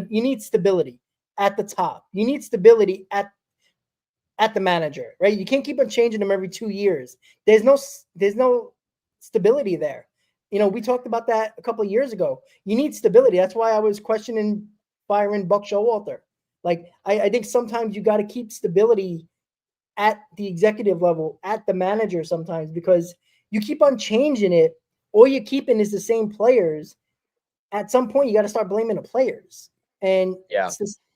You need stability at the top. You need stability at the manager, right? You can't keep on changing them every 2 years. There's no stability there. You know, we talked about that a couple of years ago. You need stability. That's why I was questioning firing Buck Showalter. Like, I think sometimes you got to keep stability at the executive level, at the manager sometimes, because you keep on changing it. All you're keeping is the same players. At some point, you got to start blaming the players. And yeah,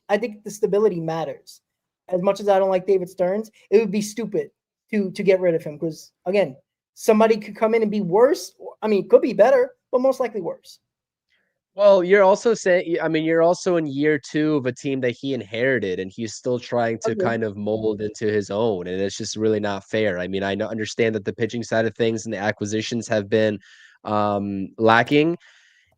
I think the stability matters. As much as I don't like David Stearns, it would be stupid to get rid of him because, again, somebody could come in and be worse. I mean, it could be better, but most likely worse. Well, you're also saying, I mean, you're also in year 2 of a team that he inherited, and he's still trying to kind of mold into his own, and it's just really not fair. I mean, I understand that the pitching side of things and the acquisitions have been lacking.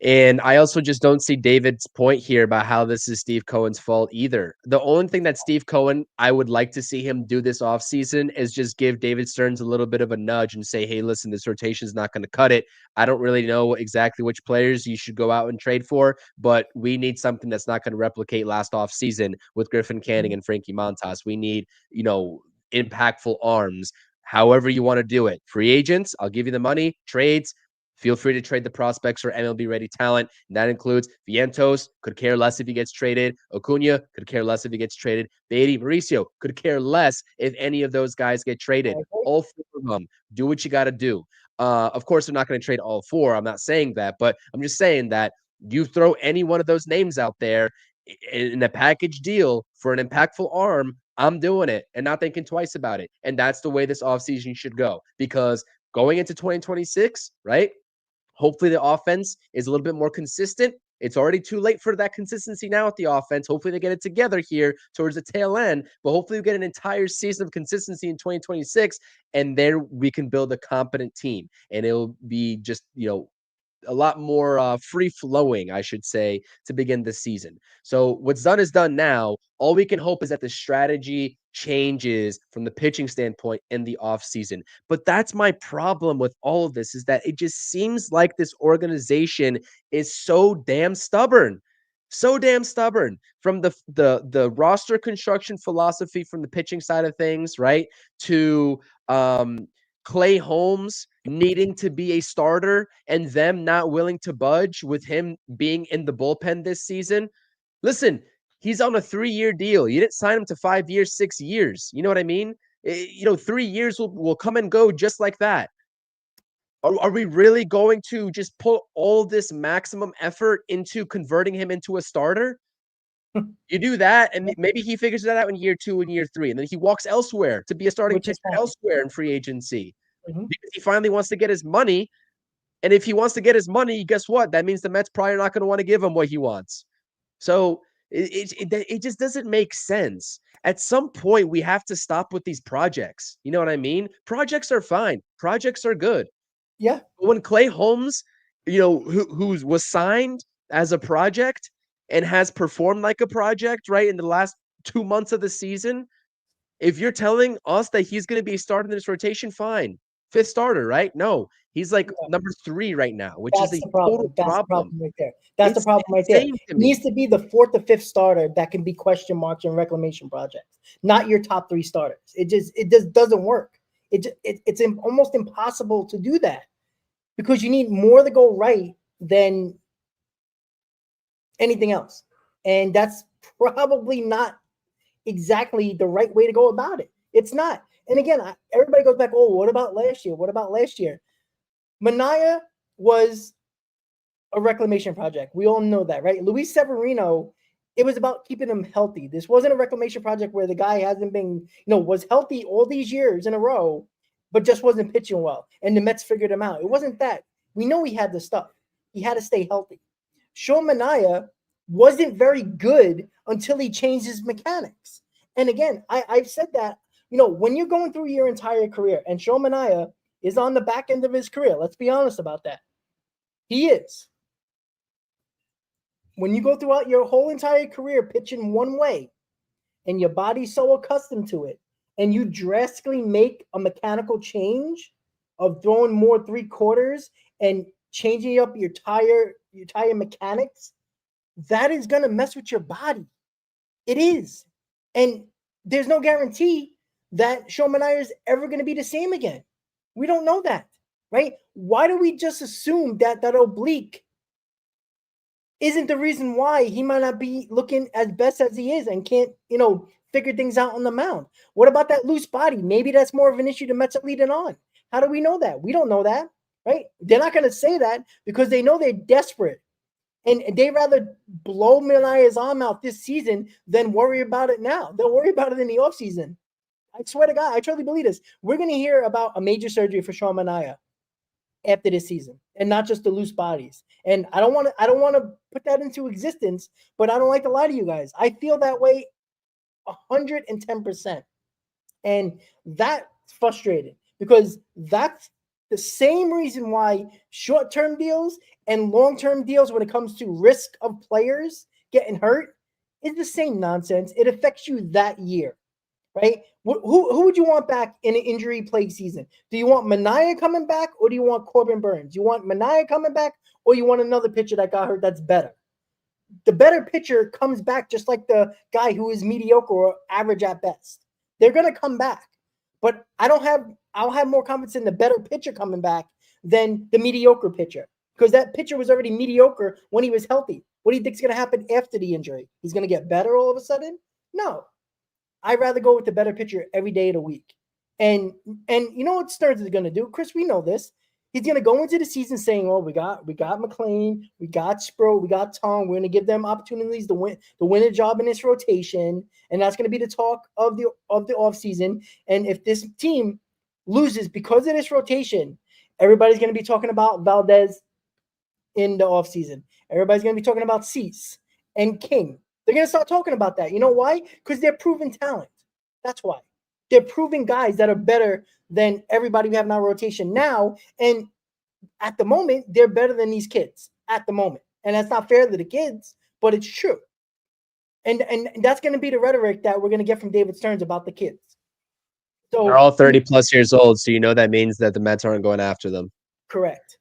And I also just don't see David's point here about how this is Steve Cohen's fault either. The only thing that Steve Cohen, I would like to see him do this offseason is just give David Stearns a little bit of a nudge and say, hey, listen, this rotation is not going to cut it. I don't really know exactly which players you should go out and trade for, but we need something that's not going to replicate last offseason with Griffin Canning and Frankie Montas. We need, impactful arms, however you want to do it. Free agents, I'll give you the money. Trades, feel free to trade the prospects for MLB-ready talent. And that includes Vientos, could care less if he gets traded. Acuna, could care less if he gets traded. Beatty, Mauricio, could care less if any of those guys get traded. All 4 of them. Do what you got to do. Of course, they're not going to trade all 4. I'm not saying that, but I'm just saying that you throw any one of those names out there in a package deal for an impactful arm, I'm doing it and not thinking twice about it. And that's the way this offseason should go because going into 2026, right? Hopefully the offense is a little bit more consistent. It's already too late for that consistency now at the offense. Hopefully they get it together here towards the tail end, but hopefully we get an entire season of consistency in 2026, and there we can build a competent team, and it'll be just, free flowing, I should say, to begin this season. So what's done is done now. All we can hope is that the strategy changes from the pitching standpoint in the offseason. But that's my problem with all of this, is that it just seems like this organization is so damn stubborn. So damn stubborn, from the roster construction philosophy from the pitching side of things, right? To Clay Holmes needing to be a starter and them not willing to budge with him being in the bullpen this season. Listen, he's on a 3-year deal. You didn't sign him to 5 years, 6 years. You know what I mean? 3 years will come and go just like that. Are we really going to just put all this maximum effort into converting him into a starter? You do that, and maybe he figures that out in year 2 and year 3, and then he walks elsewhere to be a starting pitcher elsewhere in free agency because he finally wants to get his money. And if he wants to get his money, guess what? That means the Mets probably not going to want to give him what he wants. So it just doesn't make sense. At some point, we have to stop with these projects. You know what I mean? Projects are fine. Projects are good. Yeah. When Clay Holmes, who was signed as a project and has performed like a project, right, in the last 2 months of the season, if you're telling us that he's going to be starting this rotation, fine. 5th starter, right? No, he's like number 3 right now, which is a total problem. That's the problem right there. That's the problem right there. It needs to be the 4th or 5th starter that can be question marks and reclamation projects, not your top 3 starters. It just doesn't work. It's almost impossible to do that because you need more to go right than anything else. And that's probably not exactly the right way to go about it. It's not. And again, everybody goes back, oh, what about last year? What about last year? Manaea was a reclamation project. We all know that, right? Luis Severino, it was about keeping him healthy. This wasn't a reclamation project where the guy hasn't been, was healthy all these years in a row, but just wasn't pitching well. And the Mets figured him out. It wasn't that. We know he had the stuff. He had to stay healthy. Sean Manaea wasn't very good until he changed his mechanics. And again, I've said that, when you're going through your entire career, and Sean Manaea is on the back end of his career, let's be honest about that. He is. When you go throughout your whole entire career pitching one way, and your body's so accustomed to it, and you drastically make a mechanical change of throwing more 3/4 and changing up your tire mechanics, that is going to mess with your body. It is. And there's no guarantee that Sean Manaea is ever going to be the same again. We don't know that, right? Why do we just assume that oblique isn't the reason why he might not be looking as best as he is and can't, figure things out on the mound? What about that loose body? Maybe that's more of an issue the Mets are leading on. How do we know that? We don't know that, right? They're not going to say that because they know they're desperate. And they rather blow Manaea's arm out this season than worry about it now. They'll worry about it in the offseason. I swear to God, I truly believe this. We're going to hear about a major surgery for Sean Manaea after this season, and not just the loose bodies. And I don't want to put that into existence, but I don't like to lie to you guys. I feel that way 110%. And that's frustrating because that's the same reason why short-term deals and long-term deals when it comes to risk of players getting hurt is the same nonsense. It affects you that year, right? Who would you want back in an injury-plagued season? Do you want Manaea coming back or do you want Corbin Burns? You want Manaea coming back or you want another pitcher that got hurt that's better? The better pitcher comes back just like the guy who is mediocre or average at best. They're going to come back. But I'll have more confidence in the better pitcher coming back than the mediocre pitcher because that pitcher was already mediocre when he was healthy. What do you think is going to happen after the injury? He's going to get better all of a sudden? No. I'd rather go with the better pitcher every day of the week. And you know what Stearns is going to do? Chris, we know this. He's going to go into the season saying, well, we got McLean, we got Sproat, we got Tom. We're going to give them opportunities to win a job in this rotation. And that's going to be the talk of the offseason. And if this team loses because of this rotation, everybody's going to be talking about Valdez in the offseason. Everybody's going to be talking about Cease and King. They're going to start talking about that. You know why? Because they're proven talent. That's why. They're proving guys that are better than everybody we have in our rotation now. And at the moment, they're better than these kids at the moment. And that's not fair to the kids, but it's true. And that's going to be the rhetoric that we're going to get from David Stearns about the kids. So they're all 30 plus years old, so that means that the Mets aren't going after them. Correct.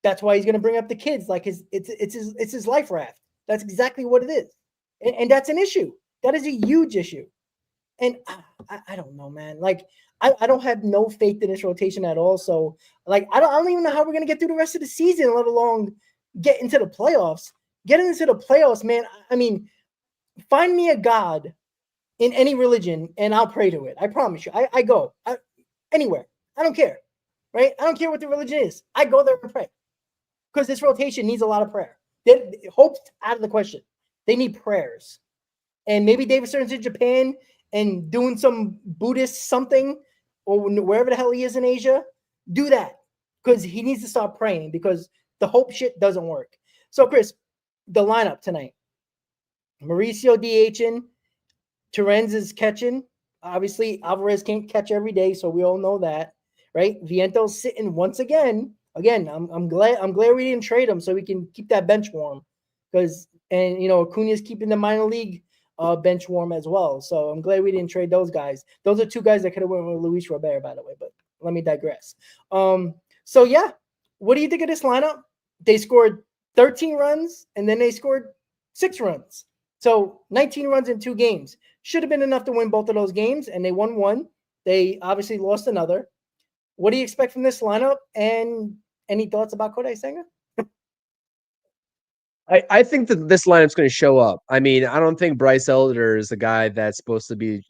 That's why he's going to bring up the kids like it's his life raft. That's exactly what it is. And that's an issue. That is a huge issue. And I don't know, man. Like, I don't have no faith in this rotation at all. So, like, I don't even know how we're going to get through the rest of the season, let alone get into the playoffs. Getting into the playoffs, man, I mean, find me a god in any religion and I'll pray to it. I promise you. I go anywhere. I don't care, right? I don't care what the religion is. I go there and pray because this rotation needs a lot of prayer. Hope's out of the question. They need prayers. And maybe David Stern's in Japan and doing some Buddhist something or wherever the hell he is in Asia. Do that because he needs to start praying because the hope shit doesn't work. So, Chris, the lineup tonight. Mauricio DHing. Terens is catching. Obviously, Alvarez can't catch every day, so we all know that, right? Viento's sitting once again. Again, I'm glad we didn't trade him so we can keep that bench warm. Acuna's keeping the minor league bench warm as well. So I'm glad we didn't trade those guys. Those are two guys that could have went with Luis Robert, by the way, but let me digress. So yeah, what do you think of this lineup? They scored 13 runs and then they scored 6 runs. So 19 runs in 2 games. Should have been enough to win both of those games, and they won one. They obviously lost another. What do you expect from this lineup? And any thoughts about Kodai Senga? I think that this lineup's going to show up. I mean, I don't think Bryce Elder is the guy that's supposed to be,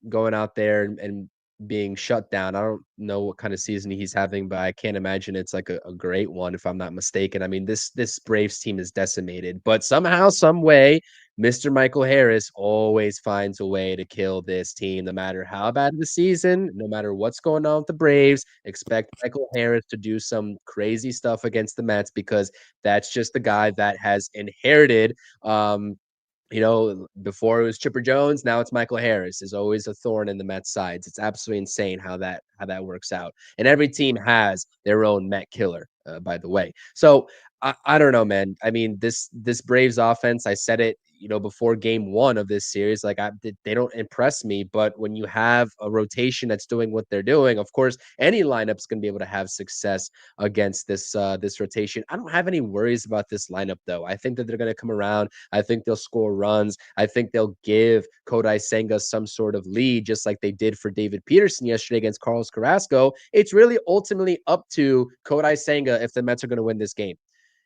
going out there and being shut down. I don't know what kind of season he's having, but I can't imagine it's like a great one if I'm not mistaken. I mean, this Braves team is decimated, but somehow, some way, Mr. Michael Harris always finds a way to kill this team, no matter how bad the season, no matter what's going on with the Braves. Expect Michael Harris to do some crazy stuff against the Mets because that's just the guy that has inherited before it was Chipper Jones, now it's Michael Harris is always a thorn in the Mets sides. It's absolutely insane how that works out. And every team has their own Met killer, by the way. So I don't know, man. I mean, this Braves offense, I said it, before game 1 of this series, like they don't impress me. But when you have a rotation that's doing what they're doing, of course, any lineup's going to be able to have success against this rotation. I don't have any worries about this lineup, though. I think that they're going to come around. I think they'll score runs. I think they'll give Kodai Senga some sort of lead, just like they did for David Peterson yesterday against Carlos Carrasco. It's really ultimately up to Kodai Senga if the Mets are going to win this game.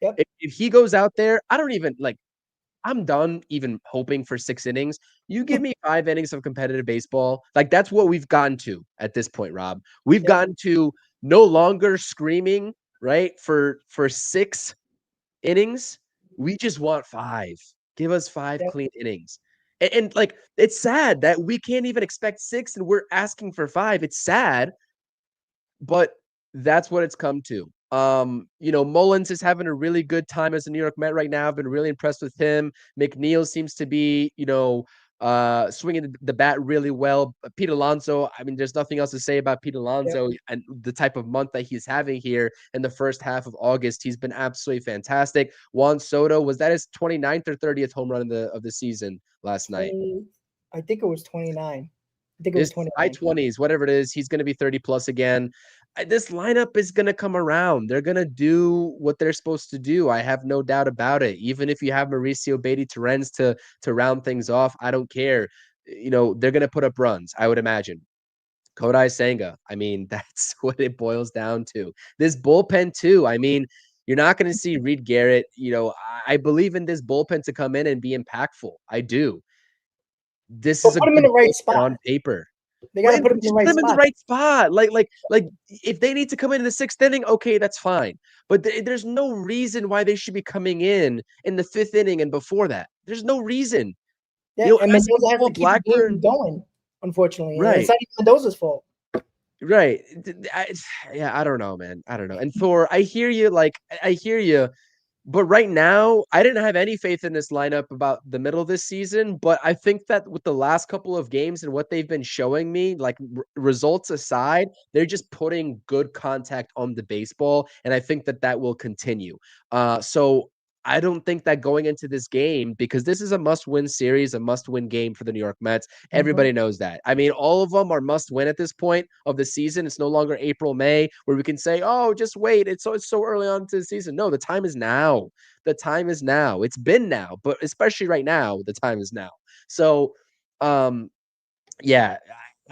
Yep. If he goes out there, I don't even I'm done even hoping for 6 innings. You give me 5 innings of competitive baseball. Like, that's what we've gotten to at this point, Rob. We've gotten to no longer screaming, right, for 6 innings. We just want 5. Give us 5 clean innings. And like, it's sad that we can't even expect 6 and we're asking for 5. It's sad, but that's what it's come to. Mullins is having a really good time as a New York Met right now. I've been really impressed with him. McNeil seems to be, swinging the bat really well. Pete Alonso, I mean, there's nothing else to say about Pete Alonso and the type of month that he's having here in the first half of August. He's been absolutely fantastic. Juan Soto, was that his 29th or 30th home run of the season last night? I think it was 29. I think it was 29. High 20s, whatever it is. He's going to be 30 plus again. This lineup is going to come around. They're going to do what they're supposed to do. I have no doubt about it. Even if you have Mauricio Terens to round things off, I don't care. They're going to put up runs, I would imagine. Kodai Senga, I mean, that's what it boils down to. This bullpen too. I mean, you're not going to see Reed Garrett. I believe in this bullpen to come in and be impactful. I do. This is put him in the right spot on paper. They got to put him in the right spot. Like if they need to come in the 6th inning, okay, that's fine. But there's no reason why they should be coming in the 5th inning and before that. There's no reason. Yeah, and Mendoza has to keep the game going, unfortunately. Right. It's not even Mendoza's fault. Right. I don't know, man. I don't know. And I hear you. But right now, I didn't have any faith in this lineup about the middle of this season. But I think that with the last couple of games and what they've been showing me, like results aside, they're just putting good contact on the baseball. And I think that that will continue. So I don't think that going into this game, because this is a must-win series, a must-win game for the New York Mets. Everybody knows that. I mean, all of them are must-win at this point of the season. It's no longer April, May, where we can say, "Oh, just wait. It's so early on to the season." No, the time is now. The time is now. It's been now, but especially right now, the time is now. So, um, yeah,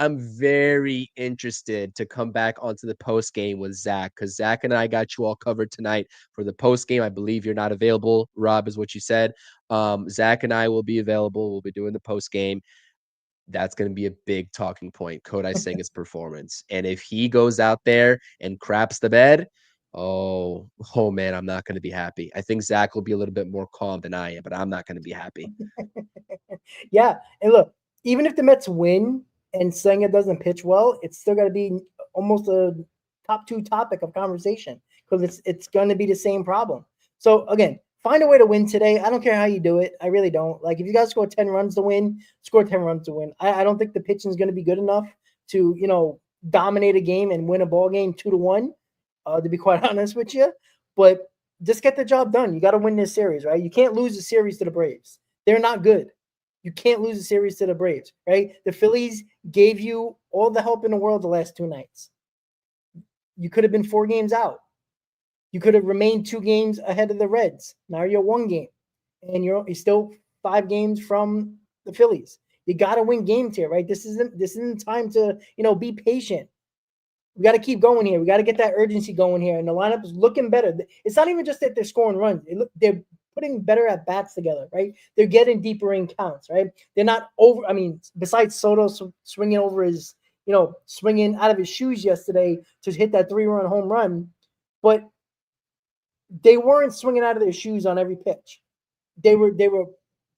I'm very interested to come back onto the post game with Zach, because Zach and I got you all covered tonight for the post game. I believe you're not available, Rob, is what you said. Zach and I will be available. We'll be doing the post game. That's going to be a big talking point, Kodai Senga's performance. And if he goes out there and craps the bed, oh man, I'm not going to be happy. I think Zach will be a little bit more calm than I am, but I'm not going to be happy. Yeah, and look, even if the Mets win and Senga doesn't pitch well, it's still got to be almost a top 2 topic of conversation, because it's going to be the same problem. So again, find a way to win today. I don't care how you do it. I really don't. Like, if you guys score 10 runs to win, score 10 runs to win. I don't think the pitching is going to be good enough to dominate a game and win a ball game 2-1. To be quite honest with you, but just get the job done. You got to win this series, right? You can't lose a series to the Braves. They're not good. You can't lose a series to the Braves, right? The Phillies gave you all the help in the world the last 2 nights. You could have been 4 games out. You could have remained 2 games ahead of the Reds. Now you're 1 game, and you're still 5 games from the Phillies. You got to win games here, right? This isn't time to be patient. We got to keep going here. We got to get that urgency going here, and the lineup is looking better. It's not even just that they're scoring runs; they're putting better at bats together, right? They're getting deeper in counts, right? They're not over. I mean, besides Soto swinging over his, swinging out of his shoes yesterday to hit that 3-run home run, but they weren't swinging out of their shoes on every pitch. They were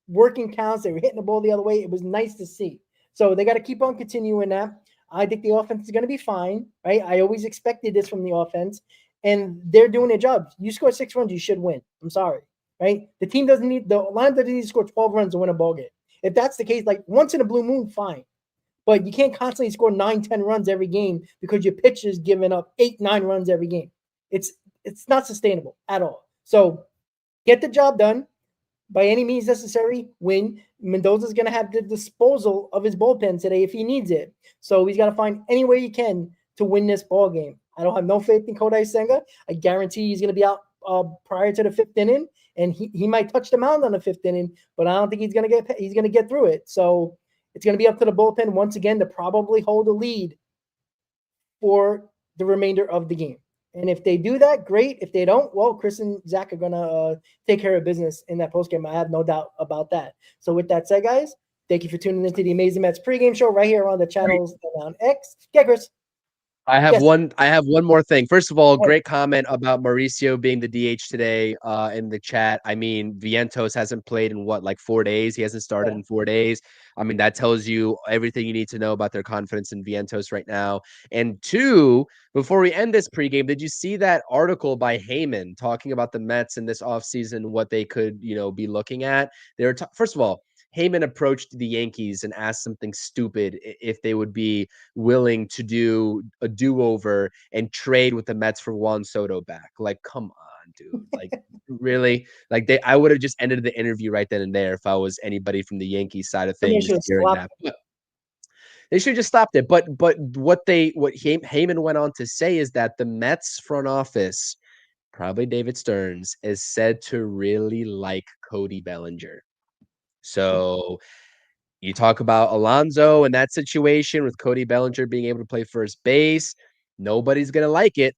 working counts. They were hitting the ball the other way. It was nice to see. So they got to keep on continuing that. I think the offense is going to be fine, right? I always expected this from the offense, and they're doing their job. You score 6 runs, you should win. I'm sorry, right? The lineup doesn't need to score 12 runs to win a ball game. If that's the case, like once in a blue moon, fine. But you can't constantly score 9, 10 runs every game because your pitcher's giving up 8, 9 runs every game. It's not sustainable at all. So get the job done. By any means necessary, win. Mendoza's going to have the disposal of his bullpen today if he needs it. So he's got to find any way he can to win this ball game. I don't have no faith in Kodai Senga. I guarantee he's going to be out prior to the 5th inning, and he might touch the mound on the 5th inning, but I don't think he's going to get through it. So it's going to be up to the bullpen once again to probably hold a lead for the remainder of the game. And if they do that, great. If they don't, well, Chris and Zach are going to take care of business in that postgame. I have no doubt about that. So with that said, guys, thank you for tuning into the Amazing Mets pregame show right here on the channels on X. Yeah, Chris. I have one more thing. First of all, great comment about Mauricio being the DH today in the chat. I mean, Vientos hasn't played in like 4 days. He hasn't started in 4 days. I mean, that tells you everything you need to know about their confidence in Vientos right now. And 2, before we end this pregame, did you see that article by Heyman talking about the Mets in this offseason, what they could, be looking at? They were first of all, Heyman approached the Yankees and asked something stupid if they would be willing to do a do-over and trade with the Mets for Juan Soto back. Like, come on, dude. Like, really? Like, I would have just ended the interview right then and there if I was anybody from the Yankees side of things hearing that. They should have just stopped it. But what Heyman went on to say is that the Mets front office, probably David Stearns, is said to really like Cody Bellinger. So you talk about Alonso and that situation with Cody Bellinger being able to play first base. Nobody's going to like it.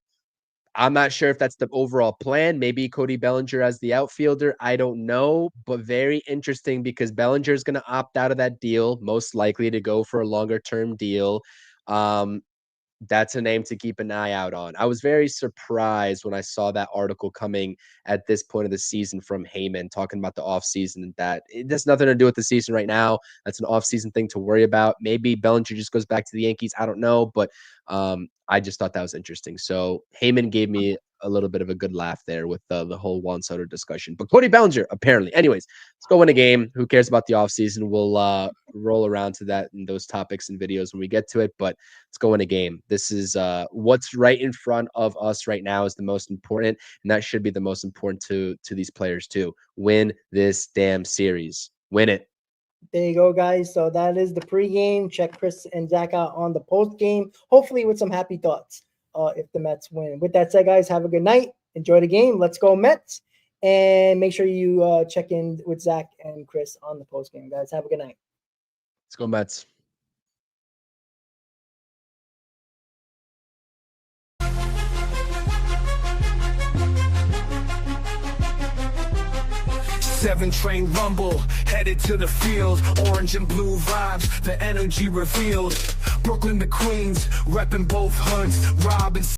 I'm not sure if that's the overall plan. Maybe Cody Bellinger as the outfielder. I don't know, but very interesting because Bellinger is going to opt out of that deal, most likely to go for a longer term deal. That's a name to keep an eye out on. I was very surprised when I saw that article coming at this point of the season from Heyman talking about the offseason and that it has nothing to do with the season right now. That's an offseason thing to worry about. Maybe Bellinger just goes back to the Yankees. I don't know, but I just thought that was interesting. So Heyman gave me a little bit of a good laugh there with the whole Juan Soto discussion. But Cody Bellinger, apparently. Anyways, let's go win a game. Who cares about the offseason? We'll roll around to that and those topics and videos when we get to it. But let's go win a game. This is what's right in front of us right now is the most important, and that should be the most important to these players too. Win this damn series. Win it. There you go, guys. So that is the pregame. Check Chris and Zach out on the postgame, hopefully with some happy thoughts if the Mets win. With that said, guys, have a good night. Enjoy the game. Let's go Mets. And make sure you check in with Zach and Chris on the postgame, guys. Have a good night. Let's go Mets. Seven train rumble, headed to the field. Orange and blue vibes, the energy revealed. Brooklyn to Queens, repping both hoods. Rob and